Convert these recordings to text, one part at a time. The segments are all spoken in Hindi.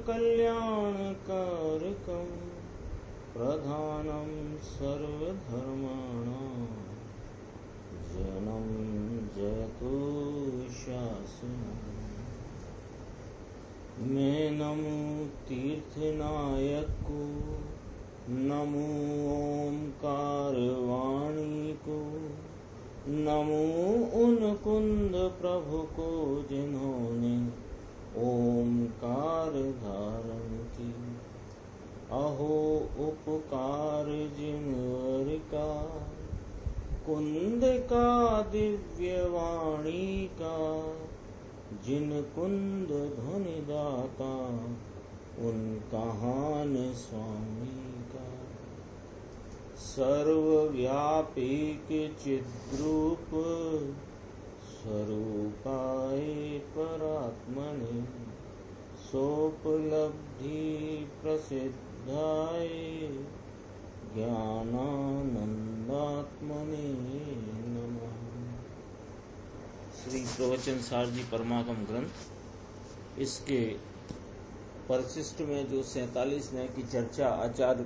कल्याणकारकं प्रधानं सर्वधर्माणां जनं जयतु शासनम्। मैं नमो तीर्थनायक को, नमो ओंकार वाणी को, नमो उन कुंद प्रभु को जिन्होंने ओंकार धारण की। अहो उपकार जिनवर का, कुंद का दिव्य वाणी का, जिन कुंद ध्वनि दाता उन कहान स्वामी का। सर्वव्यापी चिद्रूप स्वरूपाय परात्मने, सोपलब्धि प्रसिद्धाय ज्ञानानंदात्मने नमः। श्री प्रवचन सार जी परमागम ग्रंथ, इसके परिशिष्ट में जो 47 नय की चर्चा आचार्य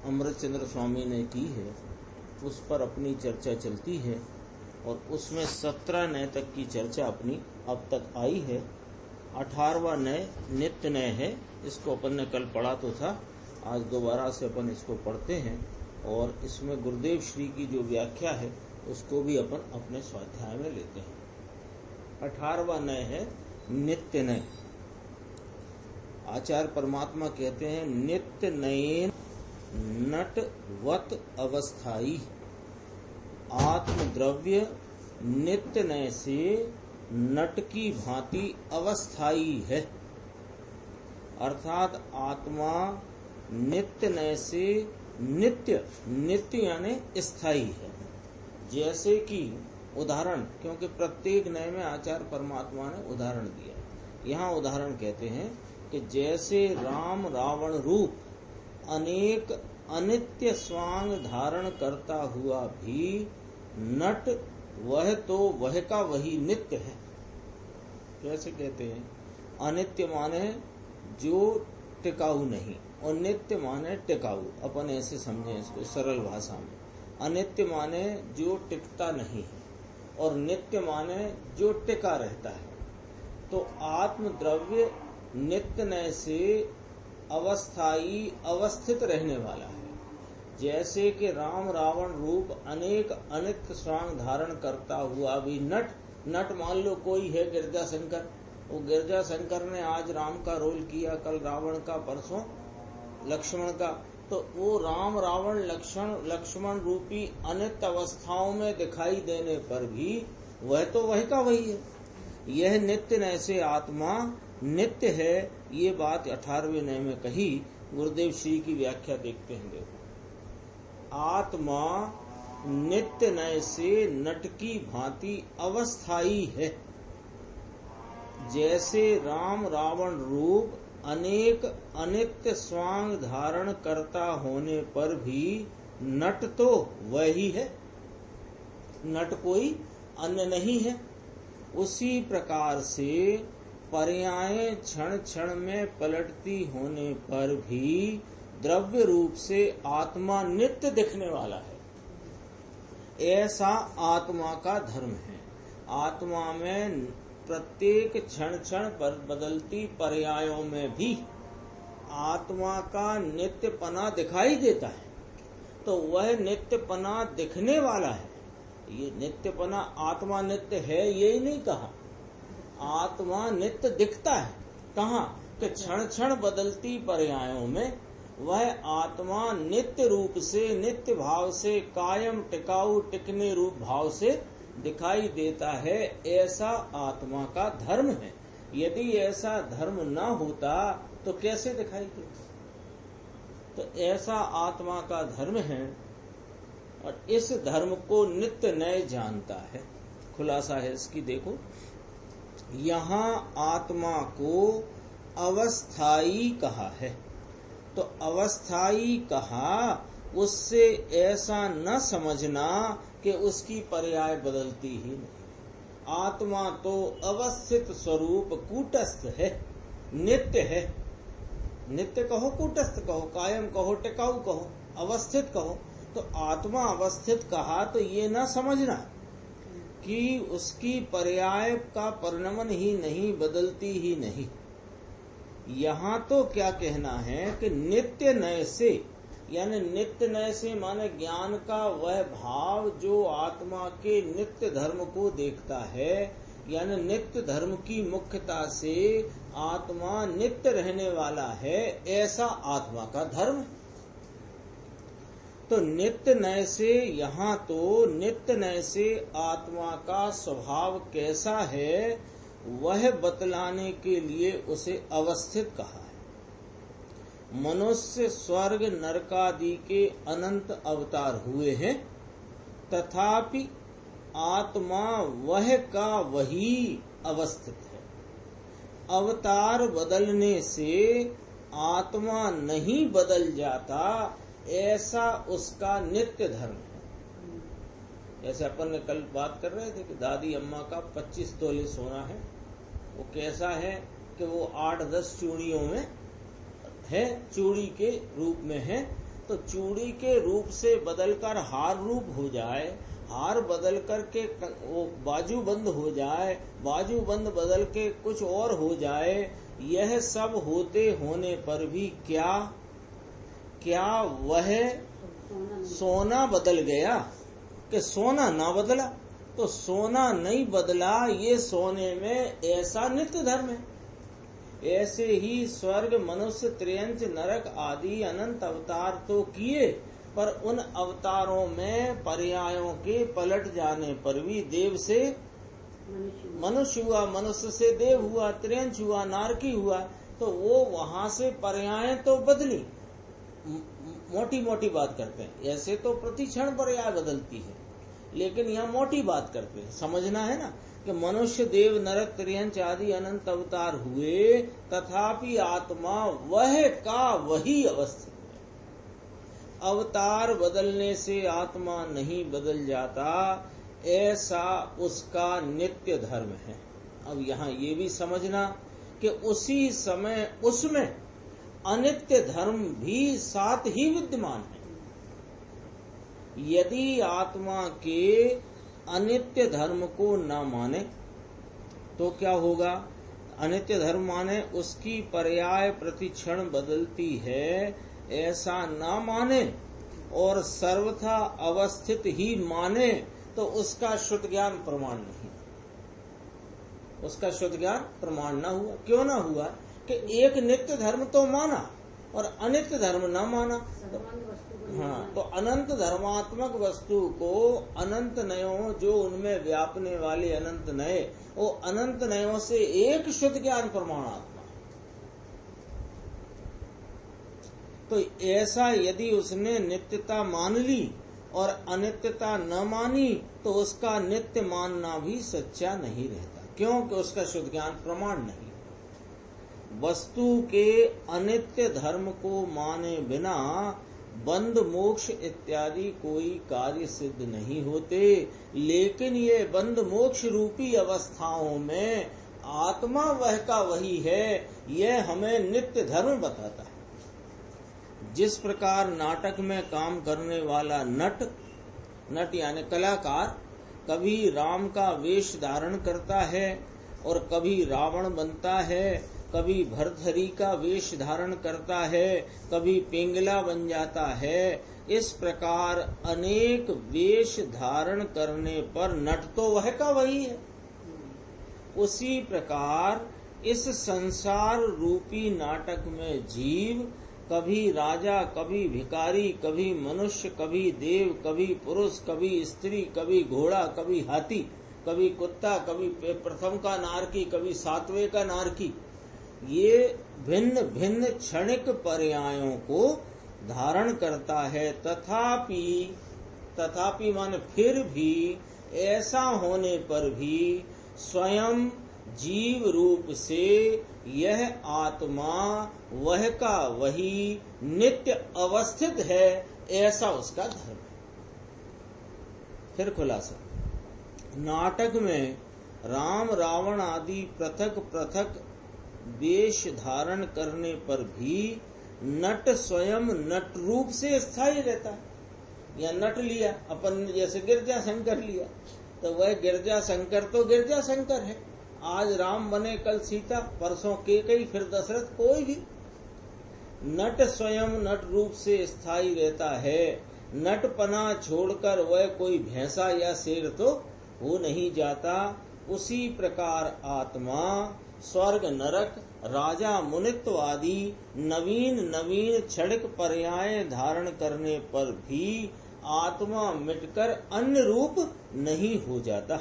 अमृतचंद्र स्वामी ने की है, उस पर अपनी चर्चा चलती है और उसमें 17 नय तक की चर्चा अपनी अब तक आई है। 18वां नय नित्य नय है। इसको अपन ने कल पढ़ा तो था, आज दोबारा से अपन इसको पढ़ते हैं और इसमें गुरुदेव श्री की जो व्याख्या है उसको भी अपन अपने स्वाध्याय में लेते हैं। 18वां नय है नित्य नय। आचार्य परमात्मा कहते हैं नित्य नयेन नटवत अवस्थाई। आत्मद्रव्य नित्य नय से नट की भांति अवस्थाई है, अर्थात आत्मा नित्य नय से नित्य यानी स्थायी है। जैसे कि उदाहरण, क्योंकि प्रत्येक नय में आचार्य परमात्मा ने उदाहरण दिया, यहाँ उदाहरण कहते हैं कि जैसे राम रावण रूप अनेक अनित्य स्वांग धारण करता हुआ भी नट वह तो वह का वही नित्य है। कैसे कहते हैं? अनित्य माने जो टिकाऊ नहीं और नित्य माने टिकाऊ। अपन ऐसे समझें इसको सरल भाषा में। अनित्य माने जो टिकता नहीं है और नित्य माने जो टिका रहता है। तो आत्म द्रव्य नित्य नय से अवस्थाई अवस्थित रहने वाला है। जैसे कि राम रावण रूप अनेक अनित्य स्वांग धारण करता हुआ भी नट मान लो कोई है गिरजा शंकर, वो गिरजा शंकर ने आज राम का रोल किया, कल रावण का, परसों लक्ष्मण का। तो वो राम रावण लक्ष्मण रूपी अनित्य अवस्थाओं में दिखाई देने पर भी वह तो वही का वही है। यह नित्य नय से आत्मा नित्य है। ये बात 18वें नय में कही। गुरुदेव श्री की व्याख्या देखते हैं। देखो, आत्मा नित्य नय से नट की भांति अवस्थाई है। जैसे राम रावण रूप अनेक अनित्य स्वांग धारण करता होने पर भी नट तो वही है, नट कोई अन्य नहीं है। उसी प्रकार से पर्यायें क्षण क्षण में पलटती होने पर भी द्रव्य रूप से आत्मा नित्य दिखने वाला है। ऐसा आत्मा का धर्म है। आत्मा में प्रत्येक क्षण क्षण पर बदलती पर्यायों में भी आत्मा का नित्यपना दिखाई देता है। तो वह नित्यपना दिखने वाला है। ये नित्यपना आत्मा नित्य है ये ही नहीं कहा, आत्मा नित्य दिखता है। कहाँ? कि क्षण क्षण बदलती पर्यायों में वह आत्मा नित्य रूप से, नित्य भाव से, कायम टिकाऊ टिकने रूप भाव से दिखाई देता है। ऐसा आत्मा का धर्म है। यदि ऐसा धर्म न होता तो कैसे दिखाई देता? तो ऐसा आत्मा का धर्म है और इस धर्म को नित्य नय जानता है। खुलासा है इसकी। देखो, यहाँ आत्मा को अवस्थाई कहा है। तो अवस्थाई कहा, उससे ऐसा न समझना कि उसकी पर्याय बदलती ही नहीं। आत्मा तो अवस्थित स्वरूप कूटस्थ है। नित्य है। नित्य कहो, कूटस्थ कहो, कायम कहो, टिकाऊ कहो, अवस्थित कहो। तो आत्मा अवस्थित कहा तो ये ना समझना कि उसकी पर्याय का परिणमन ही नहीं, बदलती ही नहीं। यहाँ तो क्या कहना है कि नित्य नय से, यानी नित्य नय से माने ज्ञान का वह भाव जो आत्मा के नित्य धर्म को देखता है, यानी नित्य धर्म की मुख्यता से आत्मा नित्य रहने वाला है, ऐसा आत्मा का धर्म। तो नित्य नय से, यहाँ तो नित्य नय से आत्मा का स्वभाव कैसा है वह बतलाने के लिए उसे अवस्थित कहा है। मनुष्य स्वर्ग नरकादि के अनंत अवतार हुए हैं, तथापि आत्मा वह का वही अवस्थित है। अवतार बदलने से आत्मा नहीं बदल जाता, ऐसा उसका नित्य धर्म है। जैसे अपन ने कल बात कर रहे थे कि दादी अम्मा का 25 तोले सोना है, वो कैसा है कि वो 8-10 चूड़ियों में है, चूड़ी के रूप में है। तो चूड़ी के रूप से बदलकर हार रूप हो जाए, हार बदल करके वो बाजू बंद हो जाए, बाजू बंद बदल के कुछ और हो जाए, यह सब होते होने पर भी क्या वह सोना बदल गया कि सोना ना बदला? तो सोना नहीं बदला, ये सोने में ऐसा नित्य धर्म है। ऐसे ही स्वर्ग मनुष्य त्रियंच नरक आदि अनंत अवतार तो किए, पर उन अवतारों में पर्यायों के पलट जाने पर भी देव से मनुष्य हुआ, मनुष्य से देव हुआ, त्रियंच हुआ, नारकी हुआ। तो वो वहां से पर्याय तो बदली, मोटी मोटी बात करते हैं। ऐसे तो प्रतिक्षण पर्याय बदलती है, लेकिन यहाँ मोटी बात करते हैं। समझना है ना कि मनुष्य देव नरक त्रियंच आदि अनंत अवतार हुए, तथापि आत्मा वह का वही अवस्थित है। अवतार बदलने से आत्मा नहीं बदल जाता, ऐसा उसका नित्य धर्म है। अब यहाँ ये भी समझना कि उसी समय उसमें अनित्य धर्म भी साथ ही विद्यमान है। यदि आत्मा के अनित्य धर्म को न माने तो क्या होगा? अनित्य धर्म माने उसकी पर्याय प्रतिक्षण बदलती है, ऐसा न माने और सर्वथा अवस्थित ही माने तो उसका शुद्ध ज्ञान प्रमाण नहीं, उसका शुद्ध ज्ञान प्रमाण न हुआ। क्यों न हुआ? कि एक नित्य धर्म तो माना और अनित्य धर्म न माना। तो अनंत धर्मात्मक वस्तु को अनंत नयों, जो उनमें व्यापने वाले अनंत नय, वो अनंत नयों से एक शुद्ध ज्ञान प्रमाण आत्मा। तो ऐसा यदि उसने नित्यता मान ली और अनित्यता न मानी तो उसका नित्य मानना भी सच्चा नहीं रहता, क्योंकि उसका शुद्ध ज्ञान प्रमाण नहीं। वस्तु के अनित्य धर्म को माने बिना बंध मोक्ष इत्यादि कोई कार्य सिद्ध नहीं होते, लेकिन ये बंध मोक्ष रूपी अवस्थाओं में आत्मा वह का वही है, यह हमें नित्य धर्म बताता है। जिस प्रकार नाटक में काम करने वाला नट यानी कलाकार कभी राम का वेश धारण करता है और कभी रावण बनता है, कभी भर्तहरि का वेश धारण करता है, कभी पिंगला बन जाता है। इस प्रकार अनेक वेश धारण करने पर नट तो वह का वही है। उसी प्रकार इस संसार रूपी नाटक में जीव कभी राजा, कभी भिखारी, कभी मनुष्य, कभी देव, कभी पुरुष, कभी स्त्री, कभी घोड़ा, कभी हाथी, कभी कुत्ता, कभी प्रथम का नारकी, कभी सातवें का नारकी, ये भिन्न भिन्न क्षणिक पर्यायों को धारण करता है। तथापि माने फिर भी, ऐसा होने पर भी स्वयं जीव रूप से यह आत्मा वह का वही नित्य अवस्थित है, ऐसा उसका धर्म है। फिर खुलासा, नाटक में राम रावण आदि पृथक पृथक वेश धारण करने पर भी नट स्वयं नट रूप से स्थायी रहता है। या नट लिया अपन, जैसे गिरजा शंकर लिया, तो वह गिरजा शंकर तो गिरजा शंकर है। आज राम बने, कल सीता, परसों केकई, फिर दशरथ, कोई भी। नट स्वयं नट रूप से स्थायी रहता है। नटपना छोड़कर वह कोई भैंसा या शेर तो हो नहीं जाता। उसी प्रकार आत्मा स्वर्ग नरक राजा मुनित्व आदि नवीन नवीन क्षणिक पर्याय धारण करने पर भी आत्मा मिटकर अन्य रूप नहीं हो जाता,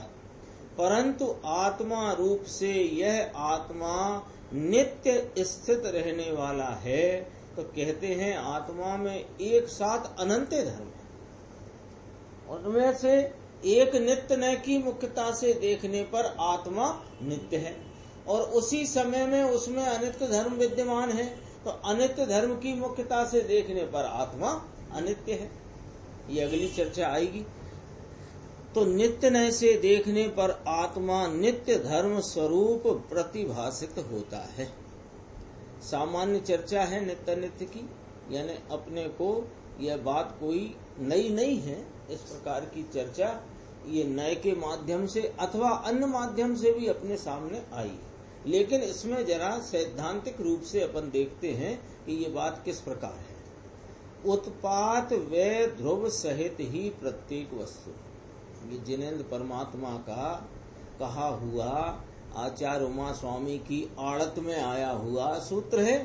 परंतु आत्मा रूप से यह आत्मा नित्य स्थित रहने वाला है। तो कहते हैं आत्मा में एक साथ अनंत धर्म है, उनमें से एक नित्य न की मुख्यता से देखने पर आत्मा नित्य है, और उसी समय में उसमें अनित्य धर्म विद्यमान है। तो अनित्य धर्म की मुख्यता से देखने पर आत्मा अनित्य है। ये अगली चर्चा आएगी। तो नित्य न से देखने पर आत्मा नित्य धर्म स्वरूप प्रतिभासित होता है। सामान्य चर्चा है नित्य नित्य की, यानी अपने को यह बात कोई नई नहीं है। इस प्रकार की चर्चा ये नए के माध्यम से अथवा अन्य माध्यम से भी अपने सामने आई है, लेकिन इसमें जरा सैद्धांतिक रूप से अपन देखते हैं कि ये बात किस प्रकार है। उत्पात व ध्रुव सहित ही प्रत्येक वस्तु, ये जिनेन्द्र परमात्मा का कहा हुआ आचार्य उमा स्वामी की आड़त में आया हुआ सूत्र है।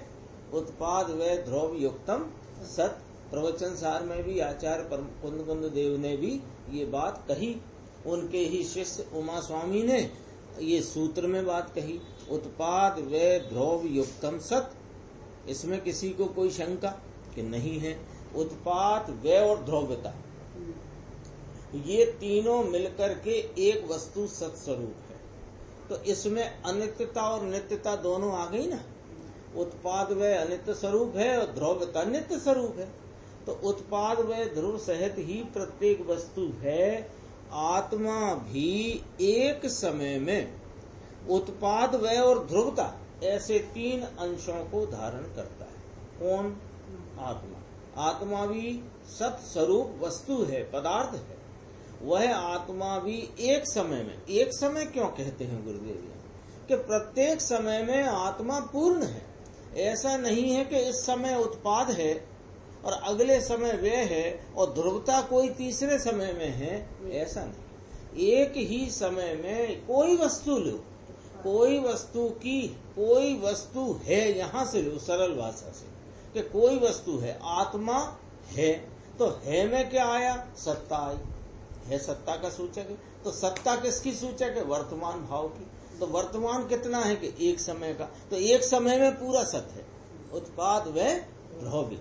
उत्पाद व ध्रुव युक्तम सत। प्रवचन सार में भी आचार्य कुंद देव ने भी ये बात कही। उनके ही शिष्य उमा स्वामी ने ये सूत्र में बात कही, उत्पाद व ध्रुव युक्तम सत। इसमें किसी को कोई शंका कि नहीं है। उत्पाद व और ध्रुवता, ये तीनों मिलकर के एक वस्तु सत्स्वरूप है। तो इसमें अनित्यता और नित्यता दोनों आ गई ना। उत्पाद व अनित्य स्वरूप है और ध्रुवता नित्य स्वरूप है। तो उत्पाद व ध्रुव सहित ही प्रत्येक वस्तु है। आत्मा भी एक समय में उत्पाद व और ध्रुवता ऐसे तीन अंशों को धारण करता है। कौन? आत्मा। आत्मा भी सत स्वरूप वस्तु है, पदार्थ है। वह आत्मा भी एक समय में, एक समय क्यों कहते हैं गुरुदेव जी, कि प्रत्येक समय में आत्मा पूर्ण है। ऐसा नहीं है कि इस समय उत्पाद है और अगले समय वह है और ध्रुवता कोई तीसरे समय में है, ऐसा नहीं। एक ही समय में कोई वस्तु लो, कोई वस्तु की कोई वस्तु है, यहां से लो सरल भाषा से कि कोई वस्तु है, आत्मा है। तो है में क्या आया? सत्ता आई है, सत्ता का सूचक है। तो सत्ता किसकी सूचक है? वर्तमान भाव की। तो वर्तमान कितना है कि एक समय का, तो एक समय में पूरा सत्य है। उत्पाद व ध्रुव,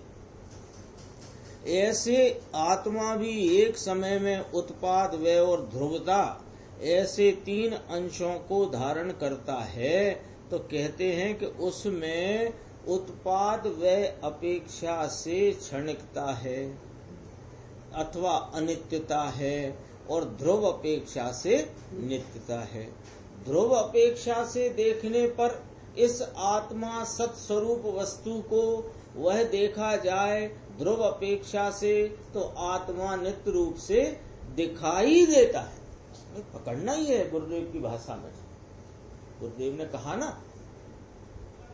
ऐसे आत्मा भी एक समय में उत्पाद व और ध्रुवता ऐसे तीन अंशों को धारण करता है। तो कहते हैं कि उसमें उत्पाद व अपेक्षा से क्षणिकता है अथवा अनित्यता है और ध्रुव अपेक्षा से नित्यता है। ध्रुव अपेक्षा से देखने पर इस आत्मा सत्स्वरूप वस्तु को वह देखा जाए, ध्रुव अपेक्षा से तो आत्मा नित्य रूप से दिखाई देता है। पकड़ना ही है गुरुदेव की भाषा में। गुरुदेव ने कहा ना,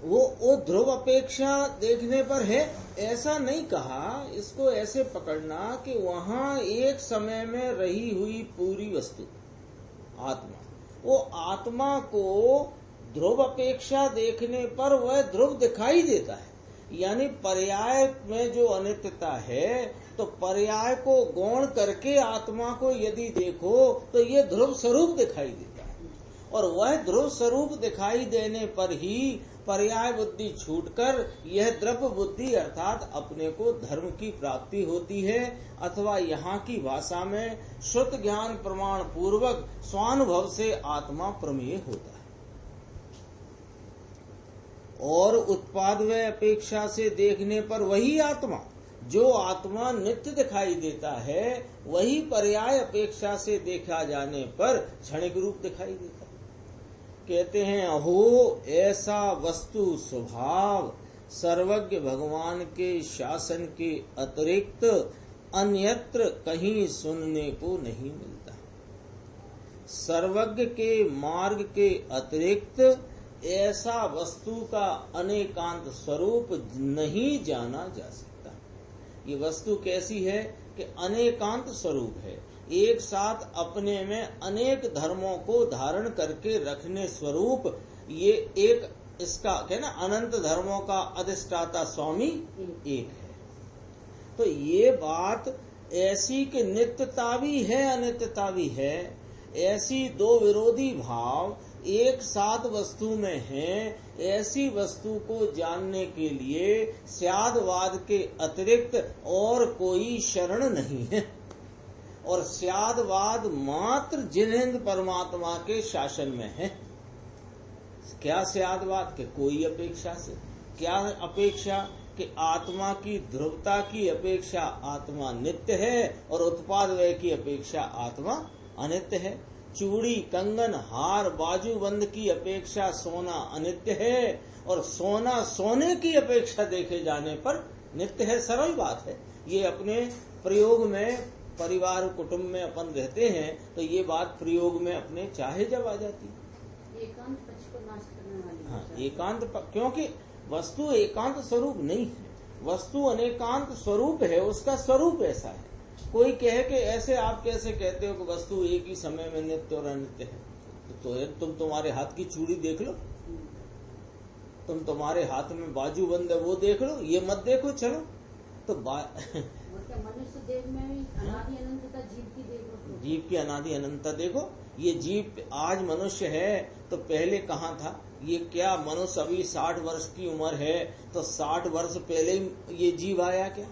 वो ध्रुव अपेक्षा देखने पर है, ऐसा नहीं कहा। इसको ऐसे पकड़ना कि वहां एक समय में रही हुई पूरी वस्तु आत्मा, वो आत्मा को ध्रुव अपेक्षा देखने पर वह ध्रुव दिखाई देता है। यानी पर्याय में जो अनित्यता है, तो पर्याय को गौण करके आत्मा को यदि देखो तो ये ध्रुव स्वरूप दिखाई देता है। और वह ध्रुव स्वरूप दिखाई देने पर ही पर्याय बुद्धि छूटकर यह द्रव्य बुद्धि अर्थात अपने को धर्म की प्राप्ति होती है, अथवा यहाँ की भाषा में शुद्ध ज्ञान प्रमाण पूर्वक स्वानुभव से आत्मा प्रमेय होता है। और उत्पाद व अपेक्षा से देखने पर वही आत्मा, जो आत्मा नित्य दिखाई देता है, वही पर्याय अपेक्षा से देखा जाने पर क्षणिक रूप दिखाई देता है। कहते हैं अहो ऐसा वस्तु स्वभाव सर्वज्ञ भगवान के शासन के अतिरिक्त अन्यत्र कहीं सुनने को नहीं मिलता। सर्वज्ञ के मार्ग के अतिरिक्त ऐसा वस्तु का अनेकांत स्वरूप नहीं जाना जा सकता। ये वस्तु कैसी है कि अनेकांत स्वरूप है, एक साथ अपने में अनेक धर्मों को धारण करके रखने स्वरूप। ये एक इसका कहना अनंत धर्मों का अधिष्ठाता स्वामी एक है। तो ये बात ऐसी कि नित्यता भी है अनित्यता भी है, ऐसी दो विरोधी भाव एक साथ वस्तु में हैं, ऐसी वस्तु को जानने के लिए स्यादवाद के अतिरिक्त और कोई शरण नहीं है। और स्यादवाद मात्र जिनेंद्र परमात्मा के शासन में है। क्या स्यादवाद के कोई अपेक्षा से, क्या अपेक्षा कि आत्मा की ध्रुवता की अपेक्षा आत्मा नित्य है और उत्पाद व्यय की अपेक्षा आत्मा अनित्य है। चूड़ी कंगन हार बाजूबंद की अपेक्षा सोना अनित्य है और सोना सोने की अपेक्षा देखे जाने पर नित्य है। सरल बात है। ये अपने प्रयोग में परिवार कुटुंब में अपन रहते हैं तो ये बात प्रयोग में अपने चाहे जब आ जाती है। एकांत पक्ष को नाश करने वाली। हाँ, एकांत क्योंकि वस्तु एकांत स्वरूप नहीं है, वस्तु अनेकांत स्वरूप है, उसका स्वरूप ऐसा है। कोई कहे कि ऐसे आप कैसे कहते हो कि वस्तु एक ही समय में नित्य और अनित्य है। तो तुम तुम्हारे हाथ की चूड़ी देख लो, तुम तुम्हारे हाथ में बाजूबंद है वो देख लो, ये मत देखो चलो। तो मनुष्य देव में भी अनादि अनंतता जीव की देखो, जीव की अनादि अनंतता देखो। ये जीव आज मनुष्य है तो पहले कहाँ था? ये क्या मनुष्य अभी 60 वर्ष की उम्र है तो 60 वर्ष पहले ही ये जीव आया क्या?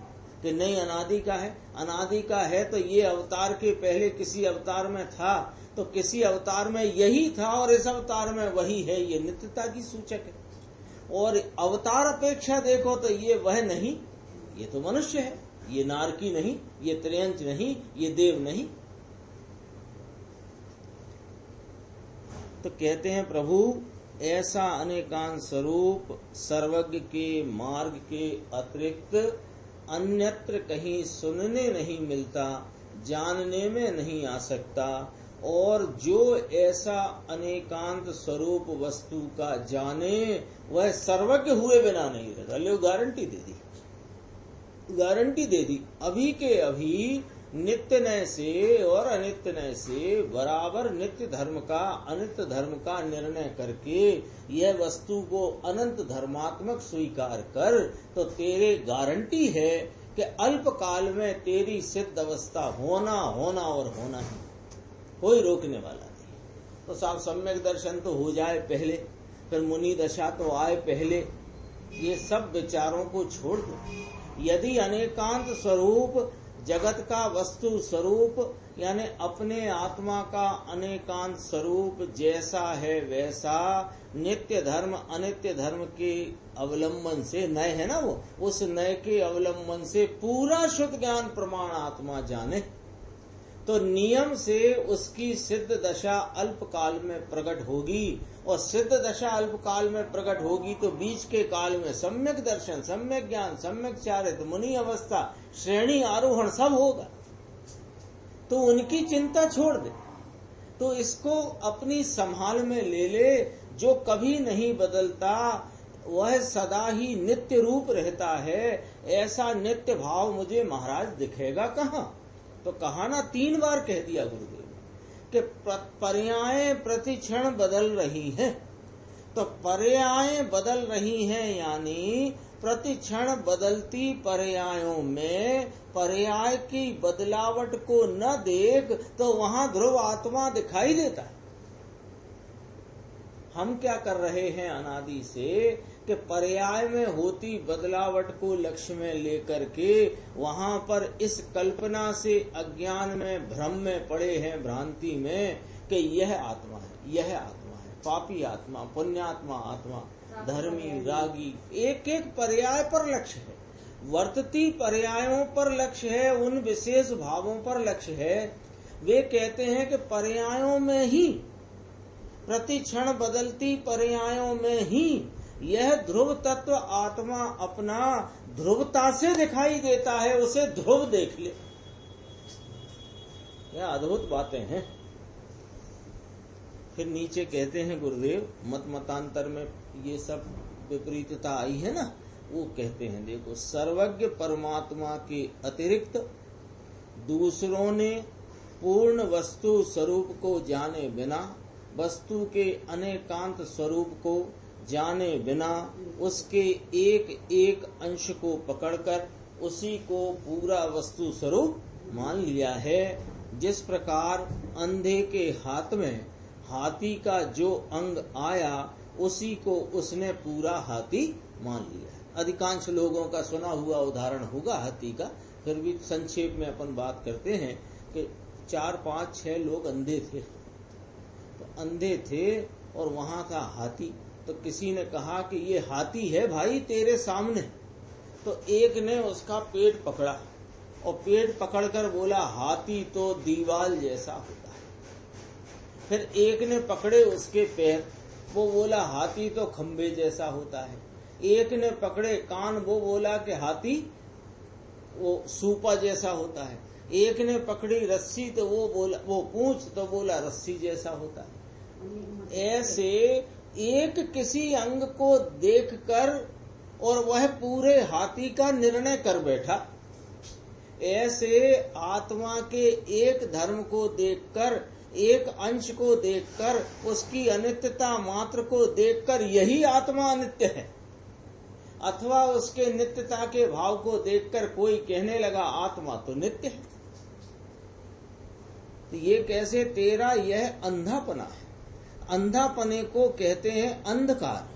कि नहीं अनादि का है। अनादि का है तो ये अवतार के पहले किसी अवतार में था तो किसी अवतार में यही था और इस अवतार में वही है। ये नित्यता की सूचक है। और अवतार अपेक्षा देखो तो ये वह नहीं, ये तो मनुष्य है। ये नारकी नहीं, ये त्रियंच नहीं, ये देव नहीं। तो कहते हैं प्रभु ऐसा अनेकांत स्वरूप सर्वज्ञ के मार्ग के अतिरिक्त अन्यत्र कहीं सुनने नहीं मिलता, जानने में नहीं आ सकता। और जो ऐसा अनेकांत स्वरूप वस्तु का जाने वह सर्वज्ञ हुए बिना नहीं रहता। ले गारंटी दे दी, गारंटी दे दी। अभी के अभी नित्य नय से और अनित्य नय से बराबर नित्य धर्म का अनित्य धर्म का निर्णय करके यह वस्तु को अनंत धर्मात्मक स्वीकार कर तो तेरे गारंटी है कि अल्प काल में तेरी सिद्ध अवस्था होना होना और होना ही, कोई रोकने वाला नहीं। तो साहब सम्यक दर्शन तो हो जाए पहले, फिर मुनि दशा तो आए पहले। ये सब विचारों को छोड़ दो। यदि अनेकांत स्वरूप जगत का वस्तु स्वरूप यानी अपने आत्मा का अनेकांत स्वरूप जैसा है वैसा नित्य धर्म अनित्य धर्म के अवलंबन से नय है ना, वो उस नय के अवलंबन से पूरा शुद्ध ज्ञान प्रमाण आत्मा जाने तो नियम से उसकी सिद्ध दशा अल्प काल में प्रकट होगी। और सिद्ध दशा अल्प काल में प्रकट होगी तो बीच के काल में सम्यक दर्शन सम्यक ज्ञान सम्यक चारित्र मुनि अवस्था श्रेणी आरोहण सब होगा। तो उनकी चिंता छोड़ दे, तो इसको अपनी संभाल में ले ले। जो कभी नहीं बदलता वह सदा ही नित्य रूप रहता है। ऐसा नित्य भाव मुझे महाराज दिखेगा कहाँ? तो कहा ना 3 बार कह दिया गुरुदेव कि पर्याय प्रतिक्षण बदल रही हैं। तो पर्याय बदल रही हैं यानी प्रतिक्षण बदलती पर्यायों में पर्याय की बदलावट को न देख तो वहां ध्रुव आत्मा दिखाई देता है। हम क्या कर रहे हैं अनादि से कि पर्याय में होती बदलावट को लक्ष्य में लेकर के वहां पर इस कल्पना से अज्ञान में भ्रम में पड़े हैं, भ्रांति में कि यह आत्मा है, यह आत्मा है, पापी आत्मा, पुण्यात्मा आत्मा, धर्मी रागी। एक एक पर्याय पर लक्ष्य है, वर्तती पर्यायों पर लक्ष्य है, उन विशेष भावों पर लक्ष्य है। वे कहते हैं कि पर्यायों में ही प्रति क्षण बदलती पर्यायों में ही यह ध्रुव तत्व आत्मा अपना ध्रुवता से दिखाई देता है, उसे ध्रुव देख ले। यह अद्भुत बातें हैं। फिर नीचे कहते हैं गुरुदेव, मत मतांतर में ये सब विपरीतता आई है ना, वो कहते हैं देखो, सर्वज्ञ परमात्मा के अतिरिक्त दूसरों ने पूर्ण वस्तु स्वरूप को जाने बिना, वस्तु के अनेकांत स्वरूप को जाने बिना, उसके एक एक अंश को पकड़कर उसी को पूरा वस्तु स्वरूप मान लिया है। जिस प्रकार अंधे के हाथ में हाथी का जो अंग आया, उसी को उसने पूरा हाथी मान लिया। अधिकांश लोगों का सुना हुआ उदाहरण होगा हाथी का, फिर भी संक्षेप में अपन बात करते हैं कि 4, 5, 6 लोग अंधे थे। तो अंधे थे और वहां था हाथी। तो किसी ने कहा कि ये हाथी है भाई तेरे सामने। तो एक ने उसका पेट पकड़ा और पेट पकड़कर बोला हाथी तो दीवाल जैसा होता है। फिर एक ने पकड़े उसके पैर, वो बोला हाथी तो खंबे जैसा होता है। एक ने पकड़े कान, वो बोला कि हाथी वो सूपा जैसा होता है। एक ने पकड़ी रस्सी, तो वो पूंछ, तो बोला रस्सी जैसा होता है। ऐसे एक किसी अंग को देखकर और वह पूरे हाथी का निर्णय कर बैठा। ऐसे आत्मा के एक धर्म को देखकर, एक अंश को देखकर, उसकी अनित्यता मात्र को देखकर यही आत्मा अनित्य है, अथवा उसके नित्यता के भाव को देखकर कोई कहने लगा आत्मा तो नित्य है। तो ये कैसे? तेरा यह अंधापना है। अंधापने को कहते हैं अंधकार,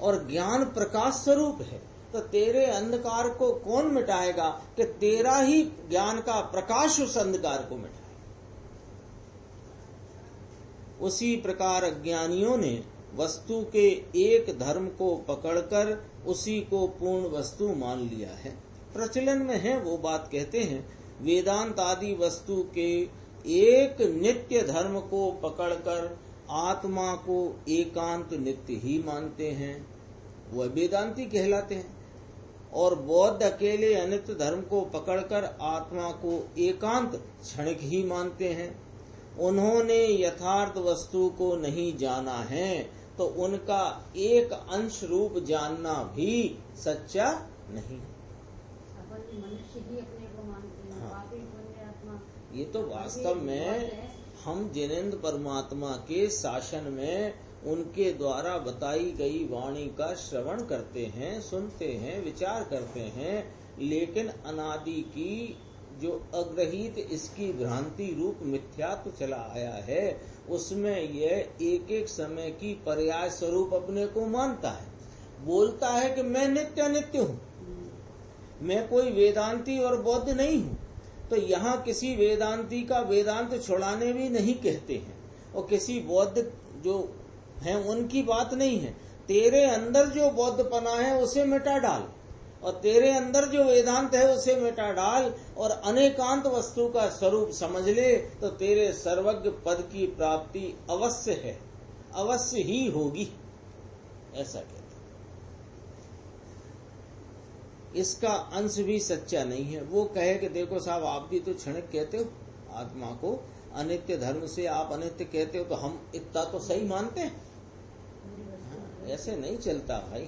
और ज्ञान प्रकाश स्वरूप है। तो तेरे अंधकार को कौन मिटाएगा? कि तेरा ही ज्ञान का प्रकाश उस अंधकार को मिटाए। उसी प्रकार अज्ञानियों ने वस्तु के एक धर्म को पकड़कर उसी को पूर्ण वस्तु मान लिया है। प्रचलन में है वो बात, कहते हैं वेदांत आदि वस्तु के एक नित्य धर्म को पकड़कर आत्मा को एकांत नित्य ही मानते हैं, वह वेदांती कहलाते हैं। और बौद्ध अकेले अनित्य धर्म को पकड़कर आत्मा को एकांत क्षणिक ही मानते हैं। उन्होंने यथार्थ वस्तु को नहीं जाना है, तो उनका एक अंश रूप जानना भी सच्चा नहीं। मनुष्य ही अपने को मानते हैं, पापी पुण्य आत्मा। ये तो वास्तव में हम जिनेंद्र परमात्मा के शासन में उनके द्वारा बताई गई वाणी का श्रवण करते हैं, सुनते हैं, विचार करते हैं, लेकिन अनादि की जो अग्रहित इसकी भ्रांति रूप मिथ्यात्व चला आया है, उसमें यह एक एक समय की पर्याय स्वरूप अपने को मानता है। बोलता है कि मैं नित्य अनित्य हूँ, मैं कोई वेदांती और बौद्ध नहीं हूँ। तो यहाँ किसी वेदांती का वेदांत छुड़ाने भी नहीं कहते हैं, और किसी बौद्ध जो है उनकी बात नहीं है। तेरे अंदर जो बौद्धपना है उसे मिटा डाल, और तेरे अंदर जो वेदांत है उसे मिटा डाल, और अनेकांत वस्तु का स्वरूप समझ ले, तो तेरे सर्वज्ञ पद की प्राप्ति अवश्य है, अवश्य ही होगी, ऐसा कहते। इसका अंश भी सच्चा नहीं है। वो कहे कि देखो साहब, आप भी तो क्षणिक कहते हो आत्मा को, अनित्य धर्म से आप अनित्य कहते हो, तो हम इतना तो सही मानते हैं। ऐसे नहीं चलता भाई।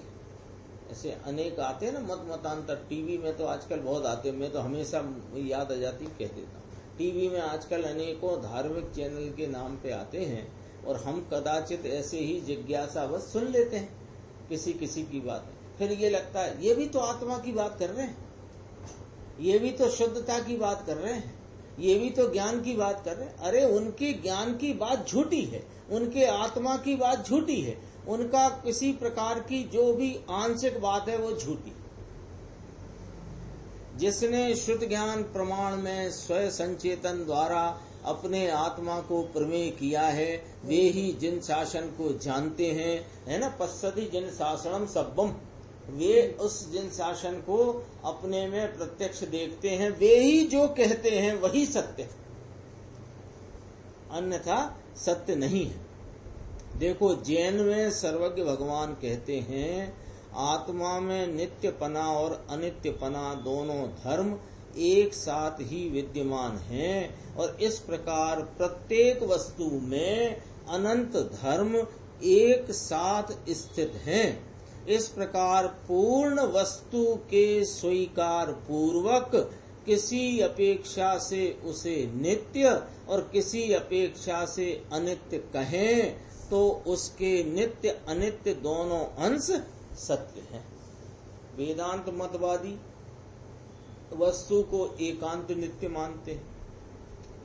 ऐसे अनेक आते हैं ना मत मतांतर, टीवी में तो आजकल बहुत आते हैं। मैं तो हमेशा याद आ जाती कह देता हूँ, टीवी में आजकल अनेकों धार्मिक चैनल के नाम पे आते हैं, और हम कदाचित ऐसे ही जिज्ञासावश सुन लेते हैं किसी किसी की बात। फिर ये लगता है ये भी तो आत्मा की बात कर रहे हैं, ये भी तो शुद्धता की बात कर रहे हैं, ये भी तो ज्ञान की बात कर रहे हैं। अरे उनके ज्ञान की बात झूठी है, उनके आत्मा की बात झूठी है, उनका किसी प्रकार की जो भी आंशिक बात है वो झूठी। जिसने शुद्ध ज्ञान प्रमाण में स्वयं संचेतन द्वारा अपने आत्मा को प्रमेय किया है, वे ही जिन शासन को जानते हैं, है ना, पश्यति जिन शासनम सब्बम, वे उस जिन शासन को अपने में प्रत्यक्ष देखते हैं, वे ही जो कहते हैं वही सत्य है, अन्यथा सत्य नहीं है। देखो, जैन में सर्वज्ञ भगवान कहते हैं आत्मा में नित्यपना और अनित्यपना दोनों धर्म एक साथ ही विद्यमान हैं और इस प्रकार प्रत्येक वस्तु में अनंत धर्म एक साथ स्थित हैं। इस प्रकार पूर्ण वस्तु के स्वीकार पूर्वक किसी अपेक्षा से उसे नित्य और किसी अपेक्षा से अनित्य कहें तो उसके नित्य अनित्य दोनों अंश सत्य हैं। वेदांत मतवादी वस्तु को एकांत नित्य मानते हैं,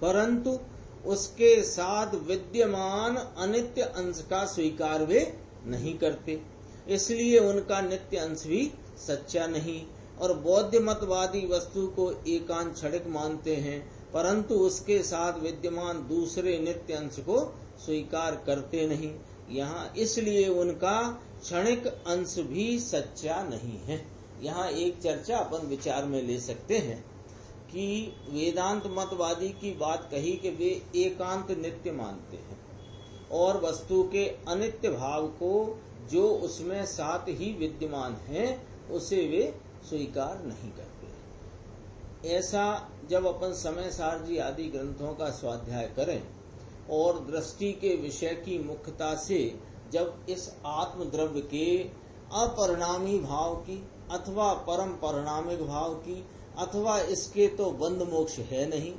परंतु उसके साथ विद्यमान अनित्य अंश का स्वीकार वे नहीं करते, इसलिए उनका नित्य अंश भी सच्चा नहीं। और बौद्ध मतवादी वस्तु को एकांत क्षणिक मानते हैं, परंतु उसके साथ विद्यमान दूसरे नित्य अंश को स्वीकार करते नहीं। यहाँ इसलिए उनका क्षणिक अंश भी सच्चा नहीं है। यहाँ एक चर्चा अपन विचार में ले सकते हैं कि वेदांत मतवादी की बात कही कि वे एकांत नित्य मानते हैं और वस्तु के अनित्य भाव को जो उसमें साथ ही विद्यमान है उसे वे स्वीकार नहीं करते। ऐसा जब अपन समय सार जी आदि ग्रंथों का स्वाध्याय करें और दृष्टि के विषय की मुख्यता से जब इस आत्म द्रव्य के अपरिणामी भाव की अथवा परम परिणामिक भाव की अथवा इसके तो बंध मोक्ष है नहीं,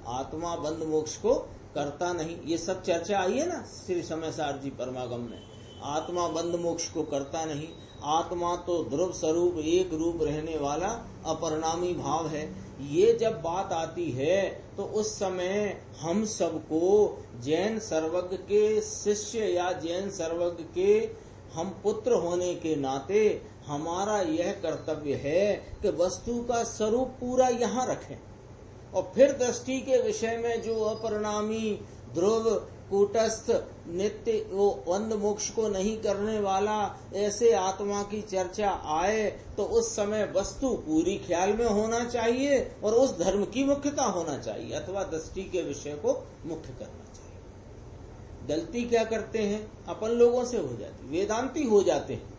आत्मा बंध मोक्ष को करता नहीं, ये सब चर्चा आई है ना श्री समय सार जी परमागम में। आत्मा बंध मोक्ष को करता नहीं, आत्मा तो ध्रुव स्वरूप एक रूप रहने वाला अपरिणामी भाव है। ये जब बात आती है तो उस समय हम सबको जैन सर्वज्ञ के शिष्य या जैन सर्वज्ञ के हम पुत्र होने के नाते हमारा यह कर्तव्य है कि वस्तु का स्वरूप पूरा यहाँ रखें और फिर दृष्टि के विषय में जो अपरिणामी ध्रुव कूटस्थ नित्य वो बंध मोक्ष को नहीं करने वाला ऐसे आत्मा की चर्चा आए तो उस समय वस्तु पूरी ख्याल में होना चाहिए और उस धर्म की मुख्यता होना चाहिए अथवा दृष्टि के विषय को मुख्य करना चाहिए। गलती क्या करते हैं अपन लोगों से हो जाती, वेदांती हो जाते हैं।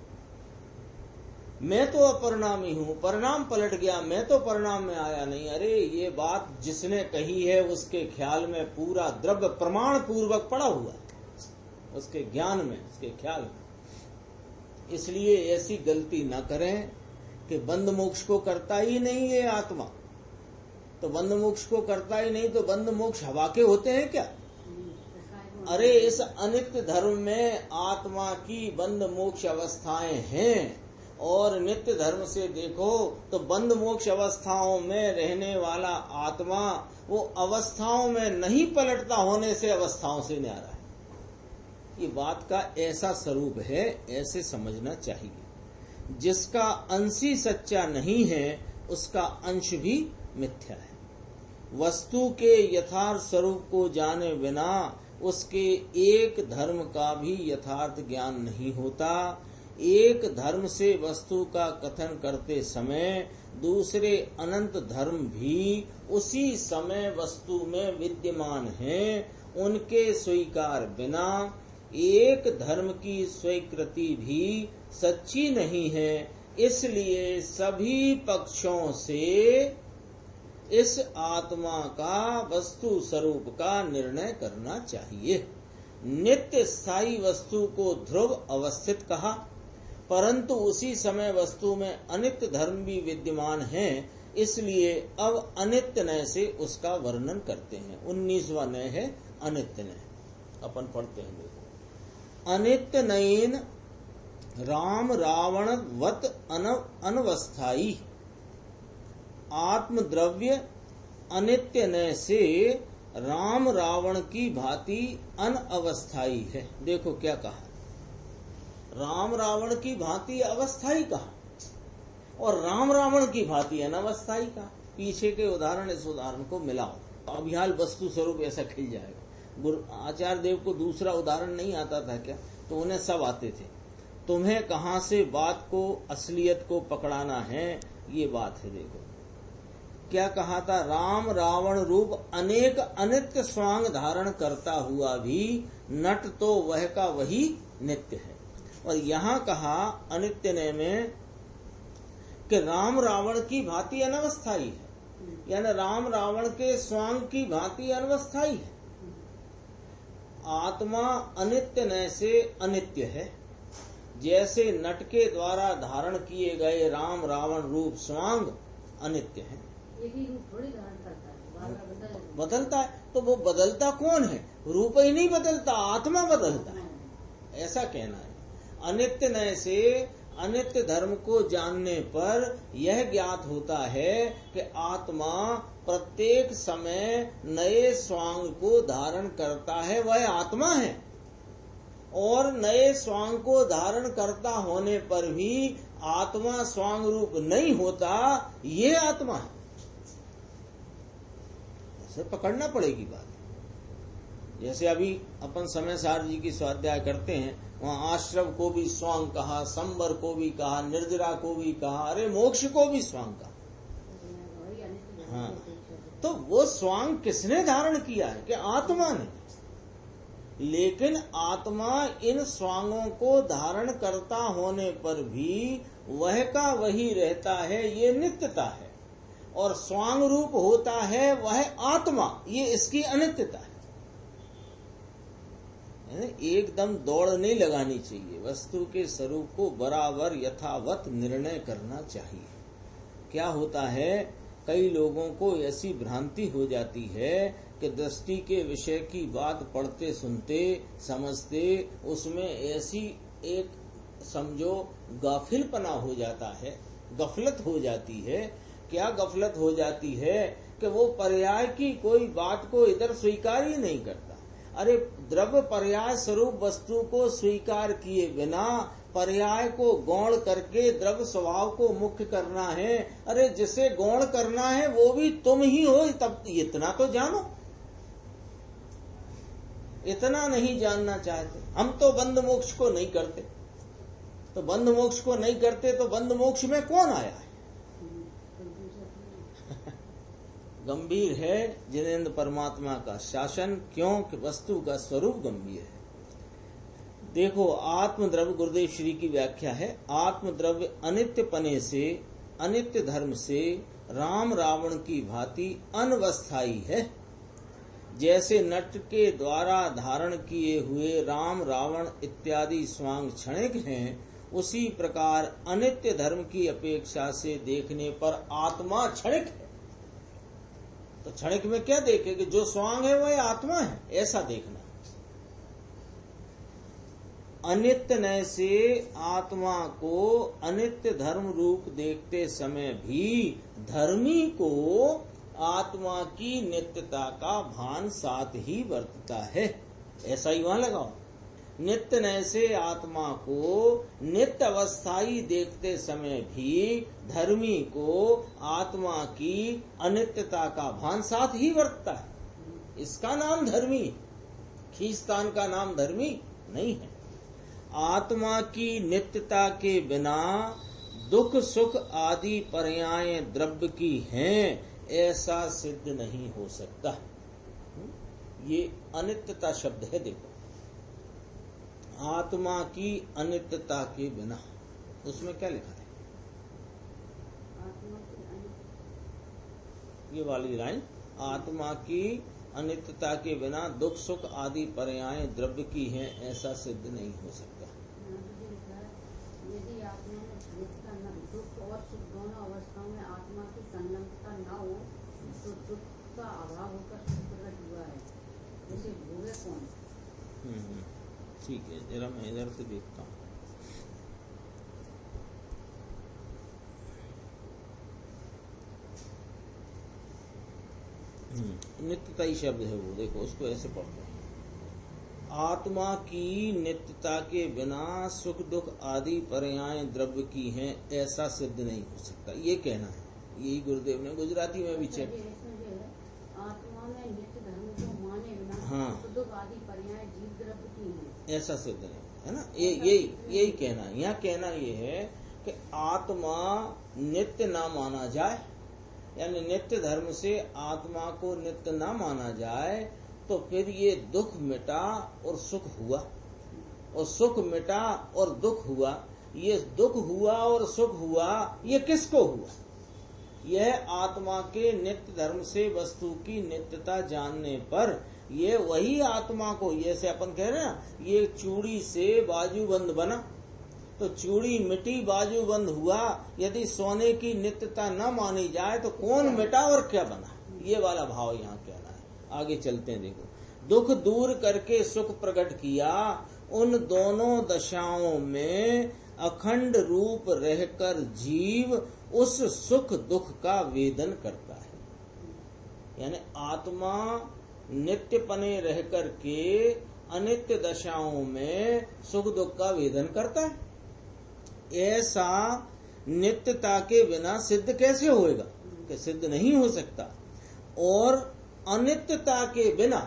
मैं तो अपरिणामी हूँ, परिणाम पलट गया, मैं तो परिणाम में आया नहीं। अरे ये बात जिसने कही है उसके ख्याल में पूरा द्रव्य प्रमाण पूर्वक पड़ा हुआ है, उसके ज्ञान में, उसके ख्याल में। इसलिए ऐसी गलती न करें कि बंध मोक्ष को करता ही नहीं है आत्मा, तो बंध मोक्ष को करता ही नहीं तो बंध मोक्ष हवा के होते हैं क्या? अरे इस अनित्य धर्म में आत्मा की बंध मोक्ष अवस्थाएं हैं और नित्य धर्म से देखो तो बंध मोक्ष अवस्थाओं में रहने वाला आत्मा वो अवस्थाओं में नहीं पलटता होने से अवस्थाओं से न्यारा है। ये बात का ऐसा स्वरूप है, ऐसे समझना चाहिए। जिसका अंश ही सच्चा नहीं है उसका अंश भी मिथ्या है। वस्तु के यथार्थ स्वरूप को जाने बिना उसके एक धर्म का भी यथार्थ ज्ञान नहीं होता। एक धर्म से वस्तु का कथन करते समय दूसरे अनंत धर्म भी उसी समय वस्तु में विद्यमान हैं, उनके स्वीकार बिना एक धर्म की स्वीकृति भी सच्ची नहीं है। इसलिए सभी पक्षों से इस आत्मा का वस्तु स्वरूप का निर्णय करना चाहिए। नित्य स्थायी वस्तु को ध्रुव अवस्थित कहा, परंतु उसी समय वस्तु में अनित्य धर्म भी विद्यमान है, इसलिए अब अनित्य नय से उसका वर्णन करते हैं। 19वां नय है अनित्य नय, अपन पढ़ते हैं। देखो, अनित्य नयन राम रावण वत अनवस्थाई, आत्मद्रव्य अनित्य नय से राम रावण की भांति अनअवस्थाई है। देखो क्या कहा, राम रावण की भांति अवस्थाई कहा और राम रावण की भांति अनवस्थाई कहा। पीछे के उदाहरण इस उदाहरण को मिलाओ, अभिहाल वस्तु स्वरूप ऐसा खिल जाएगा। आचार्य देव को दूसरा उदाहरण नहीं आता था क्या? तो उन्हें सब आते थे। तुम्हें कहाँ से बात को असलियत को पकड़ाना है, ये बात है। देखो, क्या कहा था, राम रावण रूप अनेक अनित्य स्वांग धारण करता हुआ भी नट तो वह का वही नित्य है। और यहाँ कहा अनित्य ने में कि राम रावण की भांति अनवस्थाई है, यानी राम रावण के स्वांग की भांति अनवस्थाई है। आत्मा अनित्य न से अनित्य है, जैसे नट के द्वारा धारण किए गए राम रावण रूप स्वांग अनित्य है। एक ही रूप थोड़ी धारण करता है, बार-बार बदलता है। तो वो बदलता कौन है? रूप ही नहीं बदलता, आत्मा बदलता है, ऐसा कहना है। अनित्य नय से अनित्य धर्म को जानने पर यह ज्ञात होता है कि आत्मा प्रत्येक समय नए स्वांग को धारण करता है, वह आत्मा है। और नए स्वांग को धारण करता होने पर भी आत्मा स्वांग रूप नहीं होता, ये आत्मा है। ऐसे पकड़ना पड़ेगी बात। जैसे अभी अपन समय सार जी की स्वाध्याय करते हैं, वहाँ आश्रम को भी स्वांग कहा, संबर को भी कहा, निर्जरा को भी कहा, अरे मोक्ष को भी स्वांग कहा। हाँ, तो वो स्वांग किसने धारण किया है? कि आत्मा ने। लेकिन आत्मा इन स्वांगों को धारण करता होने पर भी वह का वही रहता है, ये नित्यता है। और स्वांग रूप होता है वह आत्मा, ये इसकी अनित्यता है। एकदम दौड़ नहीं लगानी चाहिए, वस्तु के स्वरूप को बराबर यथावत निर्णय करना चाहिए। क्या होता है, कई लोगों को ऐसी भ्रांति हो जाती है कि दृष्टि के विषय की बात पढ़ते सुनते समझते उसमें ऐसी एक समझो गाफिलपना हो जाता है, गफलत हो जाती है। क्या गफलत हो जाती है कि वो पर्याय की कोई बात को इधर स्वीकार ही नहीं करता। अरे द्रव्य पर्याय स्वरूप वस्तु को स्वीकार किए बिना पर्याय को गौण करके द्रव्य स्वभाव को मुख्य करना है। अरे जिसे गौण करना है वो भी तुम ही हो, तब इतना तो जानो। इतना नहीं जानना चाहते। हम तो बंध मोक्ष को नहीं करते, तो बंध मोक्ष को नहीं करते तो बंध मोक्ष में कौन आया है? गंभीर है जिनेन्द्र परमात्मा का शासन, क्योंकि वस्तु का स्वरूप गंभीर है। देखो, आत्मद्रव्य गुरुदेव श्री की व्याख्या है, आत्मद्रव्य अनित्य पने से, अनित्य धर्म से राम रावण की भांति अनवस्थाई है। जैसे नट के द्वारा धारण किए हुए राम रावण इत्यादि स्वांग क्षणिक हैं, उसी प्रकार अनित्य धर्म की अपेक्षा से देखने पर आत्मा क्षणिक है। तो क्षणिक में क्या देखे कि जो स्वांग है वह आत्मा है, ऐसा देखना। अनित्य नय से आत्मा को अनित्य धर्म रूप देखते समय भी धर्मी को आत्मा की नित्यता का भान साथ ही वर्तता है, ऐसा ही वहां लगाओ। नित्य नय से आत्मा को नित्य अवस्थाई देखते समय भी धर्मी को आत्मा की अनित्यता का भान साथ ही वर्तता है। इसका नाम धर्मी, खींचतान का नाम धर्मी नहीं है। आत्मा की नित्यता के बिना दुख सुख आदि पर्याय द्रव्य की हैं, ऐसा सिद्ध नहीं हो सकता। ये अनित्यता शब्द है। देखो, आत्मा की अनित्यता के बिना, उसमें क्या लिखा है? ये वाली लाइन, आत्मा की अनित्यता के बिना दुख सुख आदि पर्याय द्रव्य की हैं, ऐसा सिद्ध नहीं हो सकता। यदि आत्मा में दुख और सुख दोनों अवस्थाओं में आत्मा की संलग्नता न हो तो दुख का अभाव होकर सुख प्रकट हुआ है, जैसे भोगे कौन? ठीक है, जरा मैं इधर से देखता हूँ। नित्यता ही शब्द है वो, देखो उसको ऐसे पढ़ते हैं, आत्मा की नित्यता के बिना सुख दुख आदि पर्याय द्रव्य की हैं, ऐसा सिद्ध नहीं हो सकता। ये कहना है, यही गुरुदेव ने गुजराती में भी चेक। आत्मा में नित्य धर्म को माने बिना सुख दुख आदि पर्याय जीव द्रव्य की हैं, ऐसा सिद्ध नहीं है ना। यही कहना है। यहाँ कहना ये है कि आत्मा नित्य ना माना जाए यानी नित्य धर्म से आत्मा को नित्य ना माना जाए तो फिर ये दुख मिटा और सुख हुआ, और सुख मिटा और दुख हुआ। ये दुख हुआ और सुख हुआ, ये किसको हुआ? यह आत्मा के नित्य धर्म से वस्तु की नित्यता जानने पर ये वही आत्मा को, जैसे अपन कह रहे हैं ना, ये चूड़ी से बाजूबंद बना तो चूड़ी मिटी बाजूबंद हुआ। यदि सोने की नित्यता न मानी जाए तो कौन मिटा और क्या बना? ये वाला भाव यहाँ कहना है। आगे चलते हैं, देखो। दुख दूर करके सुख प्रकट किया, उन दोनों दशाओं में अखंड रूप रहकर जीव उस सुख दुख का वेदन करता है। यानी आत्मा नित्यपने रह करके अनित्य दशाओं में सुख दुख का वेदन करता है। ऐसा नित्यता के बिना सिद्ध कैसे होएगा? कि सिद्ध नहीं हो सकता। और अनित्यता के बिना,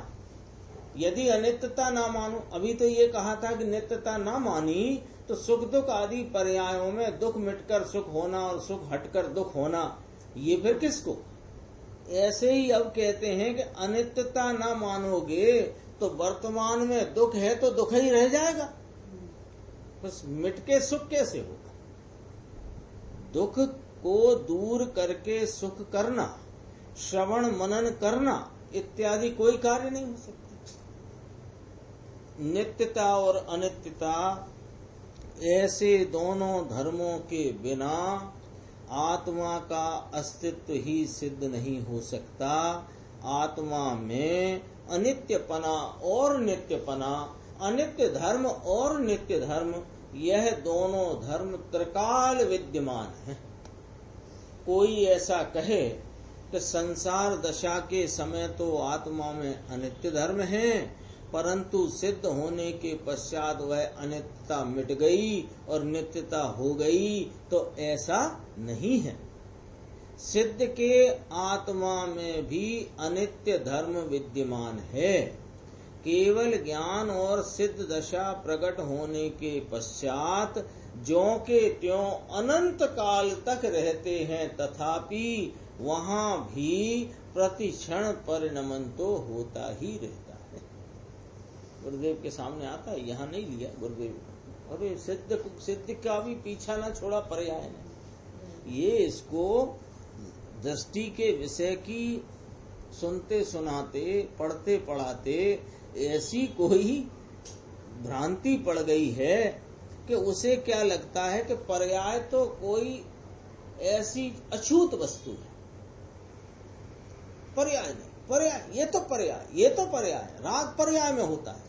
यदि अनित्यता ना मानो, अभी तो ये कहा था कि नित्यता ना मानी तो सुख दुख आदि पर्यायों में दुख मिटकर सुख होना और सुख हटकर दुख होना, ये फिर किसको? ऐसे ही अब कहते हैं कि अनित्यता ना मानोगे तो वर्तमान में दुख है तो दुख ही रह जाएगा, बस मिट के सुख कैसे होगा? दुख को दूर करके सुख करना, श्रवण मनन करना इत्यादि कोई कार्य नहीं हो सकता। नित्यता और अनित्यता ऐसे दोनों धर्मों के बिना आत्मा का अस्तित्व ही सिद्ध नहीं हो सकता। आत्मा में अनित्यपना और नित्यपना, अनित्य धर्म और नित्य धर्म, यह दोनों धर्म त्रिकाल विद्यमान है। कोई ऐसा कहे कि संसार दशा के समय तो आत्मा में अनित्य धर्म है, परंतु सिद्ध होने के पश्चात वह अनित्यता मिट गई और नित्यता हो गई, तो ऐसा नहीं है। सिद्ध के आत्मा में भी अनित्य धर्म विद्यमान है। केवल ज्ञान और सिद्ध दशा प्रकट होने के पश्चात ज्यों के त्यों अनंत काल तक रहते हैं, तथापि वहाँ भी प्रतिक्षण परिणमन तो होता ही रहता है। गुरुदेव के सामने आता है, यहाँ नहीं लिया गुरुदेव, अरे सिद्ध का भी पीछा ना छोड़ा पर्याय ने। ये इसको दृष्टि के विषय की सुनते सुनाते पढ़ते पढ़ाते ऐसी कोई भ्रांति पड़ गई है कि उसे क्या लगता है कि पर्याय तो कोई ऐसी अछूत वस्तु है। पर्याय नहीं, पर्याय ये तो पर्याय राग पर्याय में होता है,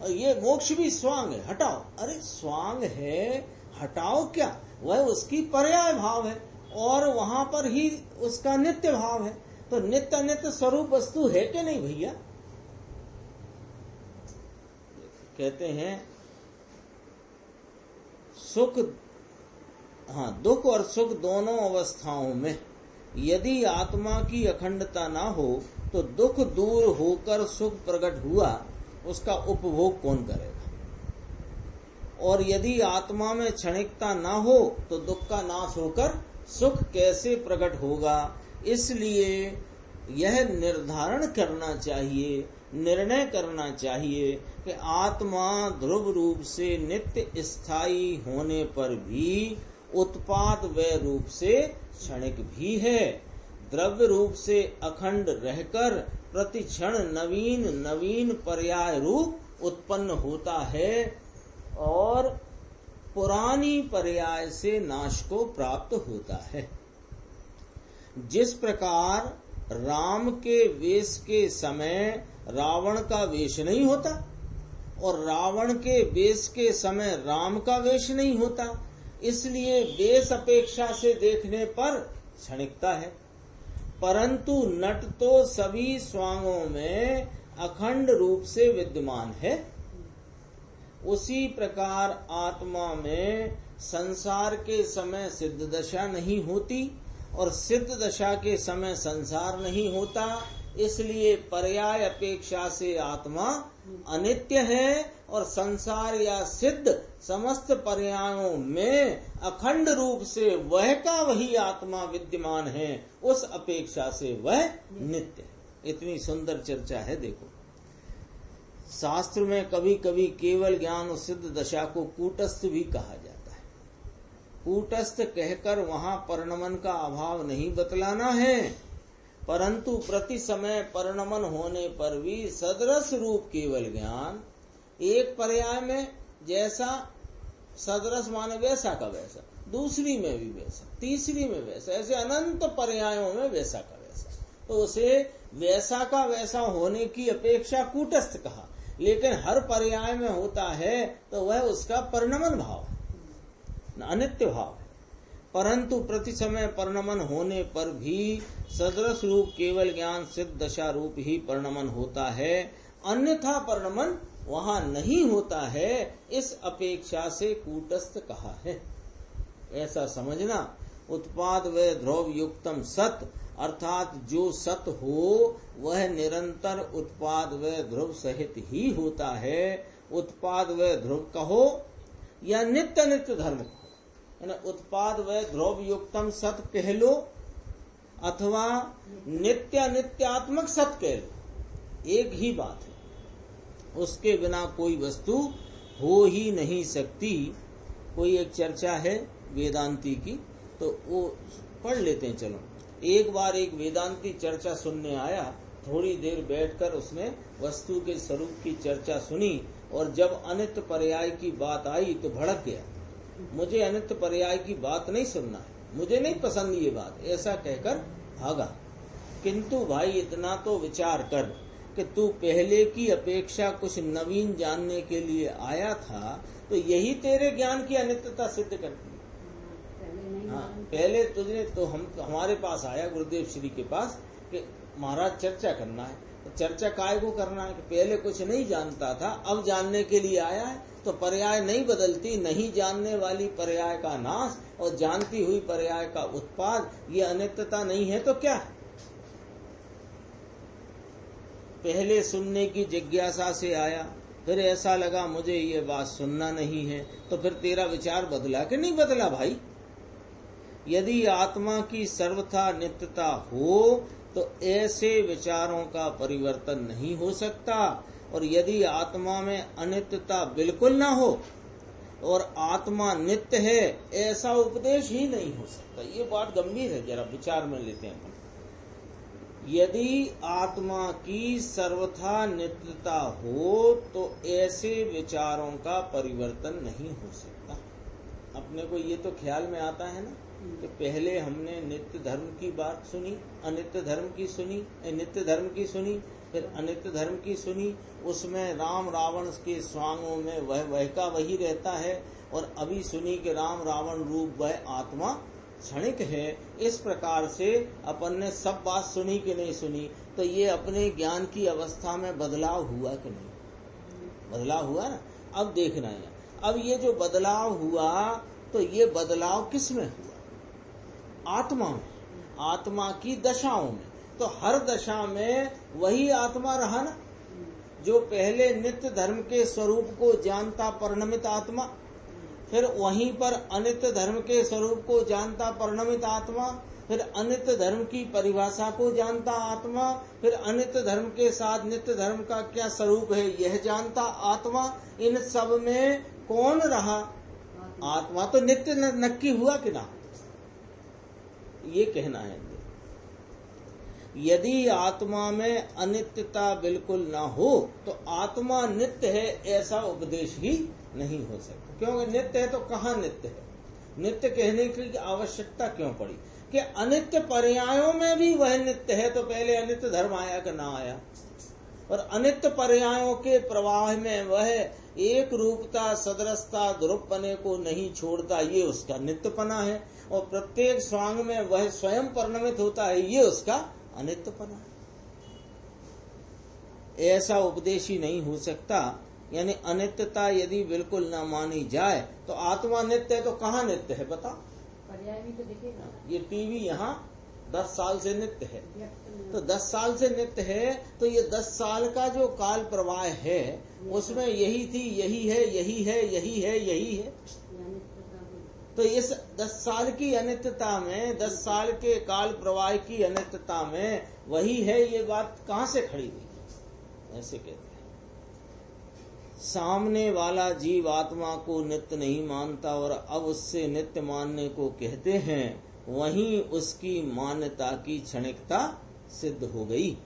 और ये मोक्ष भी स्वांग है, हटाओ। अरे स्वांग है, हटाओ क्या? वह उसकी पर्याय भाव है और वहां पर ही उसका नित्य भाव है। तो नित्य अनित्य स्वरूप वस्तु है कि नहीं भैया? कहते हैं सुख, दुख और सुख दोनों अवस्थाओं में यदि आत्मा की अखंडता ना हो तो दुख दूर होकर सुख प्रकट हुआ, उसका उपभोग कौन करेगा? और यदि आत्मा में क्षणिकता ना हो तो दुख का नाश होकर सुख कैसे प्रकट होगा? इसलिए यह निर्धारण करना चाहिए, निर्णय करना चाहिए कि आत्मा ध्रुव रूप से नित्य स्थायी होने पर भी उत्पाद व रूप से क्षणिक भी है, द्रव्य रूप से अखंड रहकर प्रतिक्षण नवीन नवीन पर्याय रूप उत्पन्न होता है और पुरानी पर्याय से नाश को प्राप्त होता है। जिस प्रकार राम के वेश के समय रावण का वेश नहीं होता और रावण के वेश के समय राम का वेश नहीं होता, इसलिए वेश अपेक्षा से देखने पर क्षणिकता है, परंतु नट तो सभी स्वांगों में अखंड रूप से विद्यमान है। उसी प्रकार आत्मा में संसार के समय सिद्ध दशा नहीं होती और सिद्ध दशा के समय संसार नहीं होता, इसलिए पर्याय अपेक्षा से आत्मा अनित्य है और संसार या सिद्ध समस्त पर्यायों में अखंड रूप से वह का वही आत्मा विद्यमान है, उस अपेक्षा से वह नित्य है। इतनी सुंदर चर्चा है। देखो, शास्त्र में कभी कभी केवल ज्ञान सिद्ध दशा को कूटस्थ भी कहा जाता है। कूटस्थ कहकर वहां परिणमन का अभाव नहीं बतलाना है, परंतु प्रति समय परिणमन होने पर भी सदरस रूप केवल ज्ञान एक पर्याय में जैसा सदरस माने वैसा का वैसा, दूसरी में भी वैसा, तीसरी में वैसा, ऐसे अनंत पर्यायों में वैसा का वैसा, तो उसे वैसा का वैसा होने की अपेक्षा कूटस्थ कहा। लेकिन हर पर्याय में होता है तो वह उसका परिणमन भाव है, अनित्य भाव है। परंतु प्रति समय परिणमन होने पर भी सदरस रूप केवल ज्ञान सिद्ध दशा रूप ही परिणमन होता है, अन्यथा परिणमन वहां नहीं होता है, इस अपेक्षा से कूटस्थ कहा है। ऐसा समझना। उत्पाद व ध्रुव युक्तम सत, अर्थात जो सत हो वह निरंतर उत्पाद व ध्रुव सहित ही होता है। उत्पाद व ध्रुव कहो या नित्य नित्य धर्म कहो, उत्पाद व ध्रुव युक्तम सत कह लो अथवा नित्य नित्यात्मक सत कह लो, एक ही बात है। उसके बिना कोई वस्तु हो ही नहीं सकती। कोई एक चर्चा है वेदांती की, तो वो पढ़ लेते हैं। चलो, एक बार एक वेदांती चर्चा सुनने आया, थोड़ी देर बैठकर उसने वस्तु के स्वरूप की चर्चा सुनी, और जब अनित्य पर्याय की बात आई तो भड़क गया। मुझे अनित्य पर्याय की बात नहीं सुनना है, मुझे नहीं पसंद ये बात, ऐसा कहकर भागा। किंतु भाई इतना तो विचार कर कि तू पहले की अपेक्षा कुछ नवीन जानने के लिए आया था, तो यही तेरे ज्ञान की अनित्यता सिद्ध करती है। हाँ, पहले तुझे तो हमारे पास आया, गुरुदेव श्री के पास, कि महाराज चर्चा करना है। तो चर्चा काय को करना है कि पहले कुछ नहीं जानता था, अब जानने के लिए आया है। तो पर्याय नहीं बदलती, नहीं जानने वाली पर्याय का नाश और जानती हुई पर्याय का उत्पाद, ये अनित्यता नहीं है तो क्या है? पहले सुनने की जिज्ञासा से आया, फिर ऐसा लगा मुझे ये बात सुनना नहीं है, तो फिर तेरा विचार बदला कि नहीं बदला भाई? यदि आत्मा की सर्वथा नित्यता हो तो ऐसे विचारों का परिवर्तन नहीं हो सकता, और यदि आत्मा में अनित्यता बिल्कुल ना हो और आत्मा नित्य है, ऐसा उपदेश ही नहीं हो सकता। ये बात गंभीर है, जरा विचार में लेते हैं। यदि आत्मा की सर्वथा नित्यता हो तो ऐसे विचारों का परिवर्तन नहीं हो सकता। अपने को ये तो ख्याल में आता है ना कि पहले हमने नित्य धर्म की बात सुनी, अनित्य धर्म की सुनी, नित्य धर्म की सुनी, फिर अनित्य धर्म की सुनी। उसमें राम रावण के स्वांगों में वह का वही रहता है, और अभी सुनी कि राम रावण रूप वह आत्मा क्षणिक है। इस प्रकार से अपन ने सब बात सुनी कि नहीं सुनी, तो ये अपने ज्ञान की अवस्था में बदलाव हुआ कि नहीं? बदलाव हुआ ना। अब देखना है, अब ये जो बदलाव हुआ, तो ये बदलाव किस में हुआ? आत्मा में, आत्मा की दशाओं में। तो हर दशा में वही आत्मा रहा ना, जो पहले नित्य धर्म के स्वरूप को जानता परिणमित आत्मा, फिर वहीं पर अनित्य धर्म के स्वरूप को जानता परिणमित आत्मा, फिर अनित्य धर्म की परिभाषा को जानता आत्मा, फिर अनित्य धर्म के साथ नित्य धर्म का क्या स्वरूप है यह जानता आत्मा। इन सब में कौन रहा? आत्मा तो नित्य नक्की हुआ कि ना, ये कहना है। यदि आत्मा में अनित्यता बिल्कुल ना हो तो आत्मा नित्य है ऐसा उपदेश ही नहीं हो सकता। क्योंकि नित्य है तो कहाँ नित्य है? नित्य कहने की आवश्यकता क्यों पड़ी? कि अनित्य पर्यायों में भी वह नित्य है, तो पहले अनित्य धर्म आया कि ना आया? और अनित्य पर्यायों के प्रवाह में वह एक रूपता, सदरसता, ध्रुवपने को नहीं छोड़ता, ये उसका नित्यपना है। और प्रत्येक स्वांग में वह स्वयं परिणमित होता है, ये उसका अनित्यपना है। ऐसा उपदेश ही नहीं हो सकता। यानी अनित्यता यदि बिल्कुल न मानी जाए तो आत्मा नित्य है तो कहाँ नित्य है बता? पर्याय भी तो दिखेगा। ये टीवी यहाँ 10 साल से नित्य है। व्यक्त में तो 10 साल से नित्य है, तो ये 10 साल का जो काल प्रवाह है उसमें यही थी, यही है, यही है, यही है, यही है। यानी प्रताप तो इस 10 साल की अनित्यता में, 10 साल के काल प्रवाह की अनित्यता में वही है, ये बात कहाँ से खड़ी हुई? ऐसे कहते हैं। सामने वाला जीव आत्मा को नित्य नहीं मानता और अब उससे नित्य मानने को कहते हैं, वहीं उसकी मान्यता की क्षणिकता सिद्ध हो गई।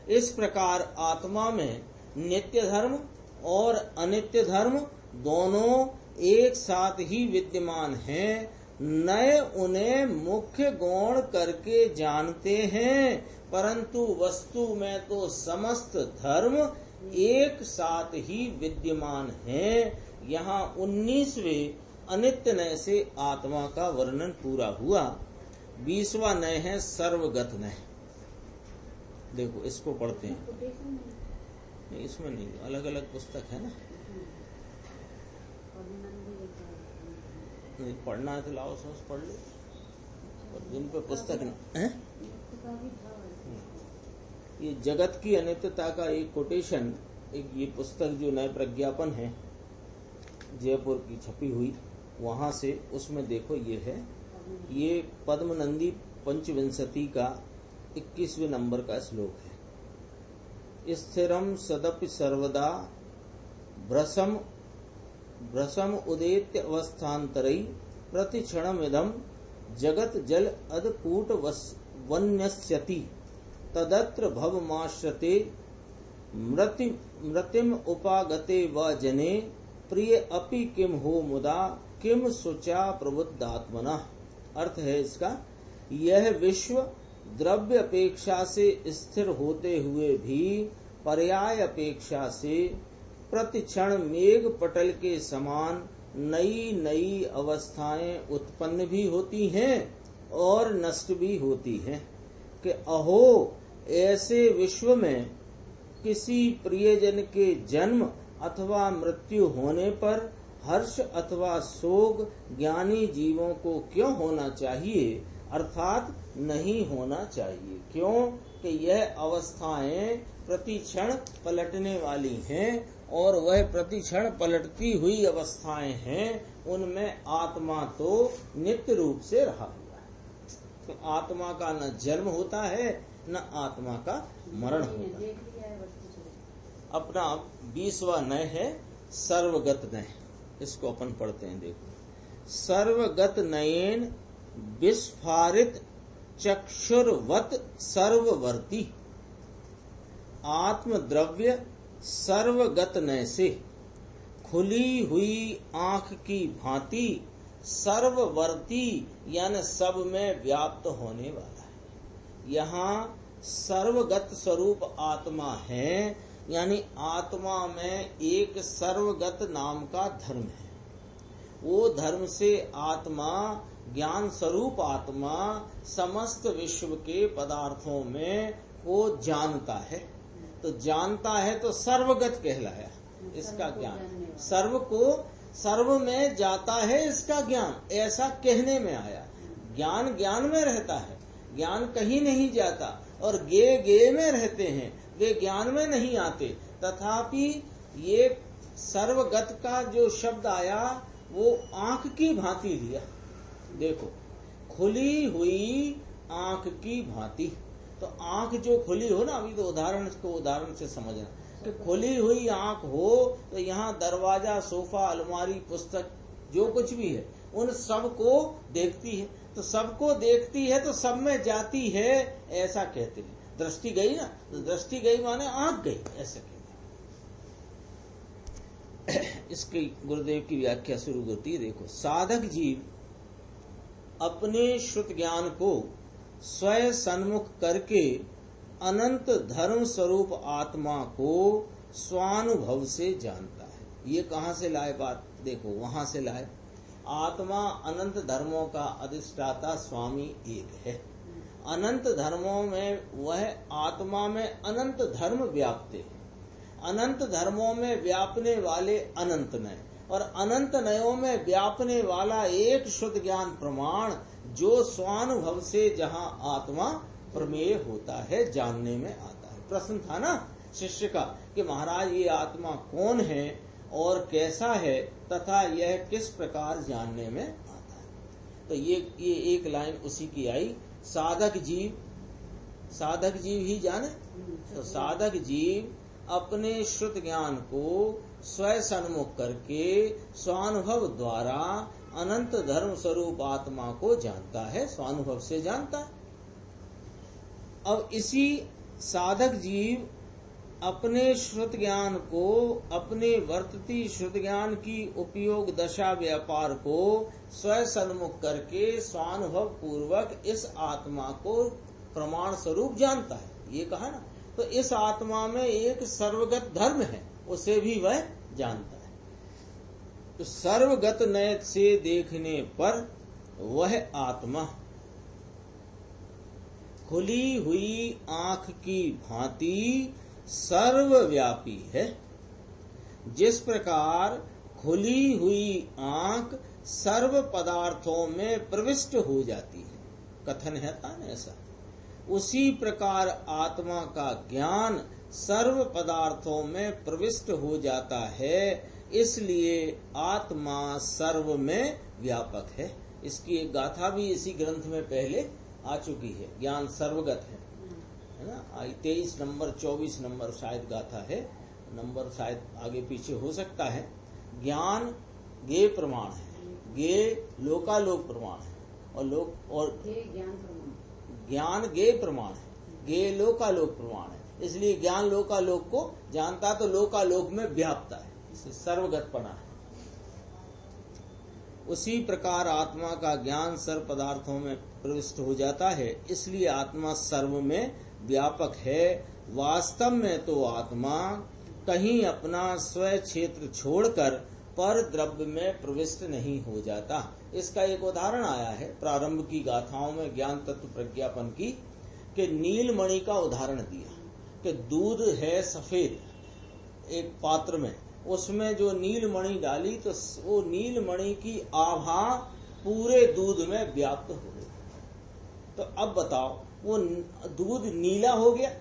इस प्रकार आत्मा में नित्य धर्म और अनित्य धर्म दोनों एक साथ ही विद्यमान हैं। नए उन्हें मुख्य गौण करके जानते हैं, परंतु वस्तु में तो समस्त धर्म एक साथ ही विद्यमान हैं। यहाँ 19वें अनित्य नय से आत्मा का वर्णन पूरा हुआ। 20वां नय है सर्वगत नय। देखो इसको पढ़ते हैं। कोटेशन नहीं, इसमें नहीं, अलग अलग पुस्तक है ना। नहीं पढ़ना है तो लाओ, सोच पढ़ लो। और जिन पे पुस्तक है, ये जगत की अनित्यता का एक कोटेशन, एक ये पुस्तक जो नए प्रज्ञापन है जयपुर की छपी हुई, वहां से उसमें देखो ये है, ये पद्मनंदी पंचविंशति का 21वें नंबर का श्लोक है। स्थिरम सदपि सर्वदा भ्रसम उदेत्य अवस्थान्तरै प्रतिक्षणमिदं जगत जल अदकूट वन्यस्यति तदत्र भवमाश्रते मृतिम उपागते व जने प्रिय अपि किम हो मुदा किम सुचा प्रबुद्धात्मना। अर्थ है इसका, यह विश्व द्रव्य अपेक्षा से स्थिर होते हुए भी पर्याय अपेक्षा से प्रतिक्षण मेघ पटल के समान नई नई अवस्थाएं उत्पन्न भी होती हैं और नष्ट भी होती हैं। कि अहो, ऐसे विश्व में किसी प्रियजन के जन्म अथवा मृत्यु होने पर हर्ष अथवा शोक ज्ञानी जीवों को क्यों होना चाहिए, अर्थात नहीं होना चाहिए। क्यों? कि यह अवस्थाएं प्रतिक्षण पलटने वाली हैं और वह प्रतिक्षण पलटती हुई अवस्थाएं हैं, उनमें आत्मा तो नित्य रूप से रहा हुआ है। तो आत्मा का न जन्म होता है न आत्मा का मरण होता है। अपना 20वां नय है सर्वगत नय। इसको अपन पढ़ते हैं। देखो, सर्वगत नयेन विस्फारित चक्षुर्वत सर्ववर्ती आत्मद्रव्य सर्वगत नय से खुली हुई आंख की भांति सर्ववर्ती यानी सब में व्याप्त होने वाला है। यहाँ सर्वगत स्वरूप आत्मा है, यानी आत्मा में एक सर्वगत नाम का धर्म है। वो धर्म से आत्मा, ज्ञान स्वरूप आत्मा समस्त विश्व के पदार्थों में को जानता है। तो जानता है तो सर्वगत कहलाया इसका ज्ञान। सर्व को सर्व में जाता है इसका ज्ञान, ऐसा कहने में आया। ज्ञान ज्ञान में रहता है, ज्ञान कहीं नहीं जाता। और गे में रहते हैं, वे ज्ञान में नहीं आते। तथापि ये सर्वगत का जो शब्द आया वो आंख की भांति लिया। देखो, खुली हुई आंख की भांति। तो आंख जो खुली हो ना, अभी तो उदाहरण से समझना कि खुली हुई आंख हो तो यहाँ दरवाजा, सोफा, अलमारी, पुस्तक जो कुछ भी है उन सब को देखती है। तो सबको देखती है तो सब में जाती है, ऐसा कहते हैं। दृष्टि गई ना, तो दृष्टि गई माने आंख गई, ऐसा कहते हैं। इसकी गुरुदेव की व्याख्या शुरू होती है। देखो, साधक जीव अपने श्रुत ज्ञान को स्वयं सन्मुख करके अनंत धर्म स्वरूप आत्मा को स्वानुभव से जानता है। ये कहाँ से लाए बात? देखो, वहां से लाए। आत्मा अनंत धर्मों का अधिष्ठाता स्वामी एक है। अनंत धर्मों में वह आत्मा में अनंत धर्म व्याप्ते हैं। अनंत धर्मों में व्यापने वाले अनंत नय और अनंत नयों में व्यापने वाला एक शुद्ध ज्ञान प्रमाण जो स्वानुभव से जहाँ आत्मा प्रमेय होता है, जानने में आता है। प्रश्न था ना शिष्य का कि महाराज ये आत्मा कौन है और कैसा है तथा यह किस प्रकार जानने में आता है। तो ये एक लाइन उसी की आई, साधक जीव ही जाने। तो साधक जीव अपने श्रुत ज्ञान को स्वयं सन्मुख करके स्वानुभव द्वारा अनंत धर्म स्वरूप आत्मा को जानता है, स्वानुभव से जानता है। अब इसी साधक जीव अपने श्रुत ज्ञान को, अपने वर्तती श्रुत ज्ञान की उपयोग दशा व्यापार को स्वयं सन्मुख करके स्वानुभव पूर्वक इस आत्मा को प्रमाण स्वरूप जानता है। ये कहा ना, तो इस आत्मा में एक सर्वगत धर्म है, उसे भी वह जानता है। तो सर्वगत नयन से देखने पर वह आत्मा खुली हुई आंख की भांति सर्वव्यापी है। जिस प्रकार खुली हुई आंख सर्व पदार्थों में प्रविष्ट हो जाती है, कथन है था ना ऐसा, उसी प्रकार आत्मा का ज्ञान सर्व पदार्थों में प्रविष्ट हो जाता है। इसलिए आत्मा सर्व में व्यापक है। इसकी एक गाथा भी इसी ग्रंथ में पहले आ चुकी है, ज्ञान सर्वगत है ना। 23 नंबर 24 नंबर शायद गाथा है, नंबर शायद आगे पीछे हो सकता है। ज्ञान गे प्रमाण है, गे लोकालोक प्रमाण है, और ज्ञान गे प्रमाण है, गे लोकालोक प्रमाण है। इसलिए ज्ञान लोकालोक को जानता तो लोकालोक में व्याप्ता है, इसे सर्वगतपना है। उसी प्रकार आत्मा का ज्ञान सर्व पदार्थों में प्रविष्ट हो जाता है, इसलिए आत्मा सर्व में व्यापक है। वास्तव में तो आत्मा कहीं अपना स्वयं क्षेत्र छोड़कर पर द्रव्य में प्रविष्ट नहीं हो जाता। इसका एक उदाहरण आया है प्रारंभ की गाथाओं में ज्ञान तत्व प्रज्ञापन की, कि नीलमणि का उदाहरण दिया कि दूध है सफेद एक पात्र में, उसमें जो नीलमणि डाली तो वो नीलमणि की आभा पूरे दूध में व्याप्त हो गई। तो अब बताओ, वो दूध नीला हो गया,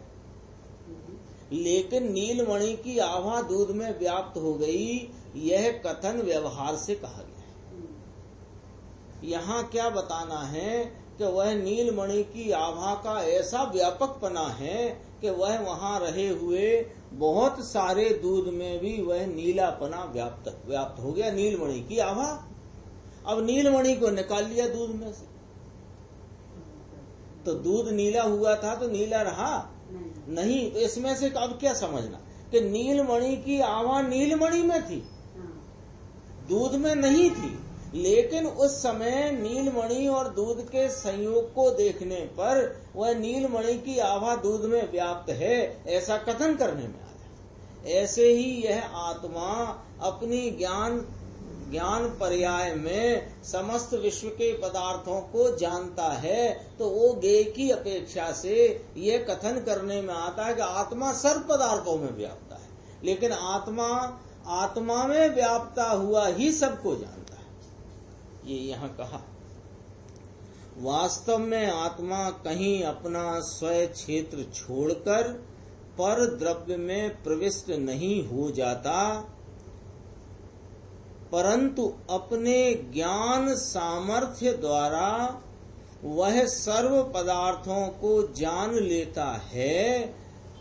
लेकिन नीलमणि की आभा दूध में व्याप्त हो गई, यह कथन व्यवहार से कहा गया है। यहाँ क्या बताना है कि वह नीलमणि की आभा का ऐसा व्यापकपना है कि वह वहां रहे हुए बहुत सारे दूध में भी वह नीलापना व्याप्त हो गया, नीलमणि की आभा। अब नीलमणि को निकाल लिया दूध में से, तो दूध नीला हुआ था तो नीला रहा नहीं। तो इसमें से अब क्या समझना कि नीलमणि की आभा नीलमणि में थी, दूध में नहीं थी, लेकिन उस समय नीलमणि और दूध के संयोग को देखने पर वह नीलमणि की आभा दूध में व्याप्त है, ऐसा कथन करने में आया। ऐसे ही यह आत्मा अपनी ज्ञान पर्याय में समस्त विश्व के पदार्थों को जानता है, तो वो गे की अपेक्षा से यह कथन करने में आता है कि आत्मा सर्व पदार्थों में व्याप्त है, लेकिन आत्मा में व्याप्ता हुआ ही सबको जानता है। ये यहाँ कहा, वास्तव में आत्मा कहीं अपना स्वयं क्षेत्र छोड़कर पर द्रव्य में प्रविष्ट नहीं हो जाता, परंतु अपने ज्ञान सामर्थ्य द्वारा वह सर्व पदार्थों को जान लेता है।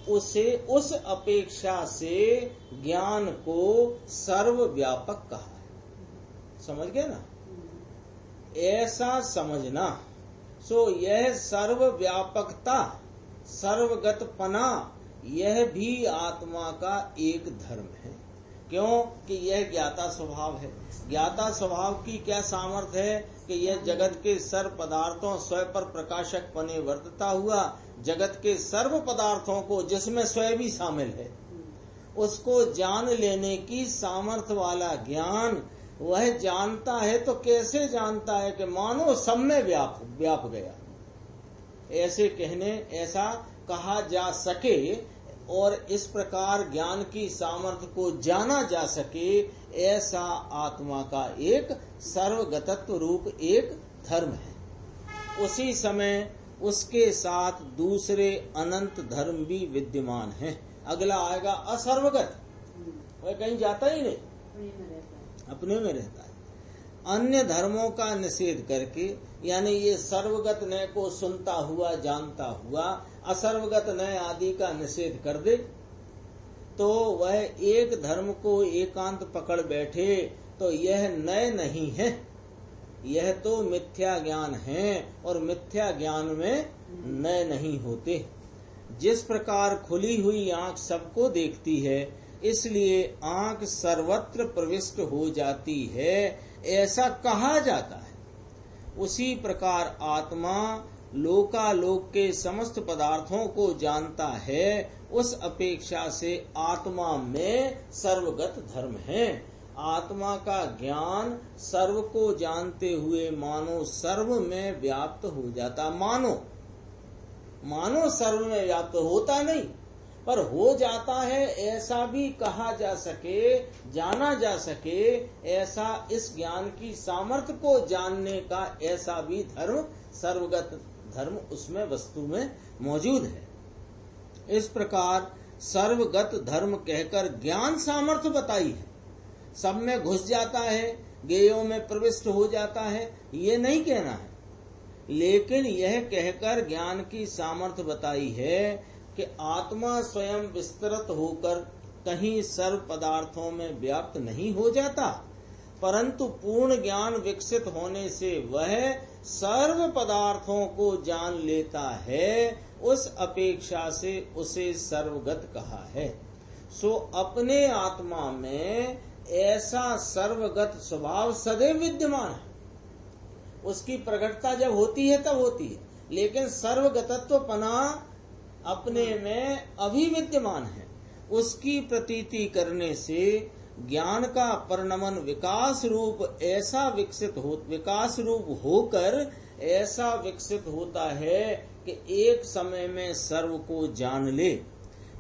उसे उस अपेक्षा से ज्ञान को सर्वव्यापक कहा है। समझ गए ना? ऐसा समझना। सो यह सर्वव्यापकता, सर्वगतपना, यह भी आत्मा का एक धर्म है। क्यों कि यह ज्ञाता स्वभाव है। ज्ञाता स्वभाव की क्या सामर्थ्य है कि यह जगत के सर्व पदार्थों स्वयं पर प्रकाशक पने वर्तता हुआ जगत के सर्व पदार्थों को, जिसमें स्वयं भी शामिल है, उसको जान लेने की सामर्थ्य वाला ज्ञान वह जानता है। तो कैसे जानता है कि मानो सब में व्याप गया, ऐसा कहा जा सके और इस प्रकार ज्ञान की सामर्थ्य को जाना जा सके, ऐसा आत्मा का एक सर्वगतत्व रूप एक धर्म है। उसी समय उसके साथ दूसरे अनंत धर्म भी विद्यमान हैं। अगला आएगा असर्वगत, वह कहीं जाता ही नहीं, अपने में रहता है। अन्य धर्मों का निषेध करके, यानी ये सर्वगत नय को सुनता हुआ जानता हुआ असर्वगत नय आदि का निषेध कर दे, तो वह एक धर्म को एकांत पकड़ बैठे तो यह नय नहीं है, यह तो मिथ्या ज्ञान है और मिथ्या ज्ञान में नय नहीं होते। जिस प्रकार खुली हुई आंख सबको देखती है, इसलिए आंख सर्वत्र प्रविष्ट हो जाती है, ऐसा कहा जाता है। उसी प्रकार आत्मा लोकालोक के समस्त पदार्थों को जानता है, उस अपेक्षा से आत्मा में सर्वगत धर्म है। आत्मा का ज्ञान सर्व को जानते हुए मानो सर्व में व्याप्त हो जाता। मानो सर्व में व्याप्त होता नहीं, पर हो जाता है, ऐसा भी कहा जा सके, जाना जा सके, ऐसा इस ज्ञान की सामर्थ्य को जानने का ऐसा भी धर्म, सर्वगत धर्म उसमें वस्तु में मौजूद है। इस प्रकार सर्वगत धर्म कहकर ज्ञान सामर्थ्य बताई है, सब में घुस जाता है, गेयों में प्रविष्ट हो जाता है, ये नहीं कहना है, लेकिन यह कहकर ज्ञान की सामर्थ्य बताई है कि आत्मा स्वयं विस्तृत होकर कहीं सर्व पदार्थों में व्याप्त नहीं हो जाता, परंतु पूर्ण ज्ञान विकसित होने से वह सर्व पदार्थों को जान लेता है, उस अपेक्षा से उसे सर्वगत कहा है। सो अपने आत्मा में ऐसा सर्वगत स्वभाव सदैव विद्यमान है। उसकी प्रकटता जब होती है तब होती है, लेकिन सर्वगतत्व पना अपने में अभी विद्यमान है। उसकी प्रतीति करने से ज्ञान का परिणमन विकास रूप होकर ऐसा विकसित होता है कि एक समय में सर्व को जान ले।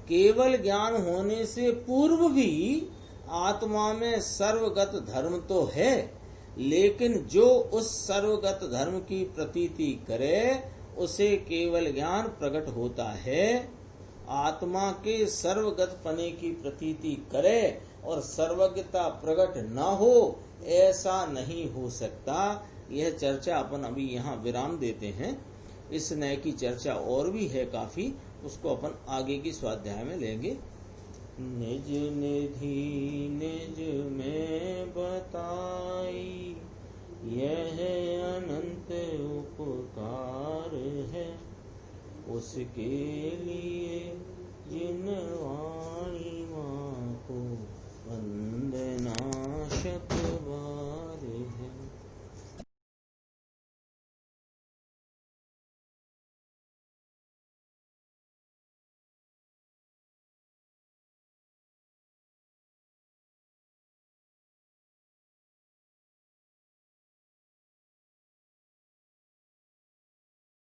केवल ज्ञान होने से पूर्व भी आत्मा में सर्वगत धर्म तो है, लेकिन जो उस सर्वगत धर्म की प्रतीति करे उसे केवल ज्ञान प्रकट होता है। आत्मा के सर्वगत पने की प्रतीति करे और सर्वज्ञता प्रकट न हो, ऐसा नहीं हो सकता। यह चर्चा अपन अभी यहाँ विराम देते हैं। इस नए की चर्चा और भी है काफी, उसको अपन आगे की स्वाध्याय में लेंगे। निज निधि निज में बताई, यह अनंत उपकार है, उसके लिए जिन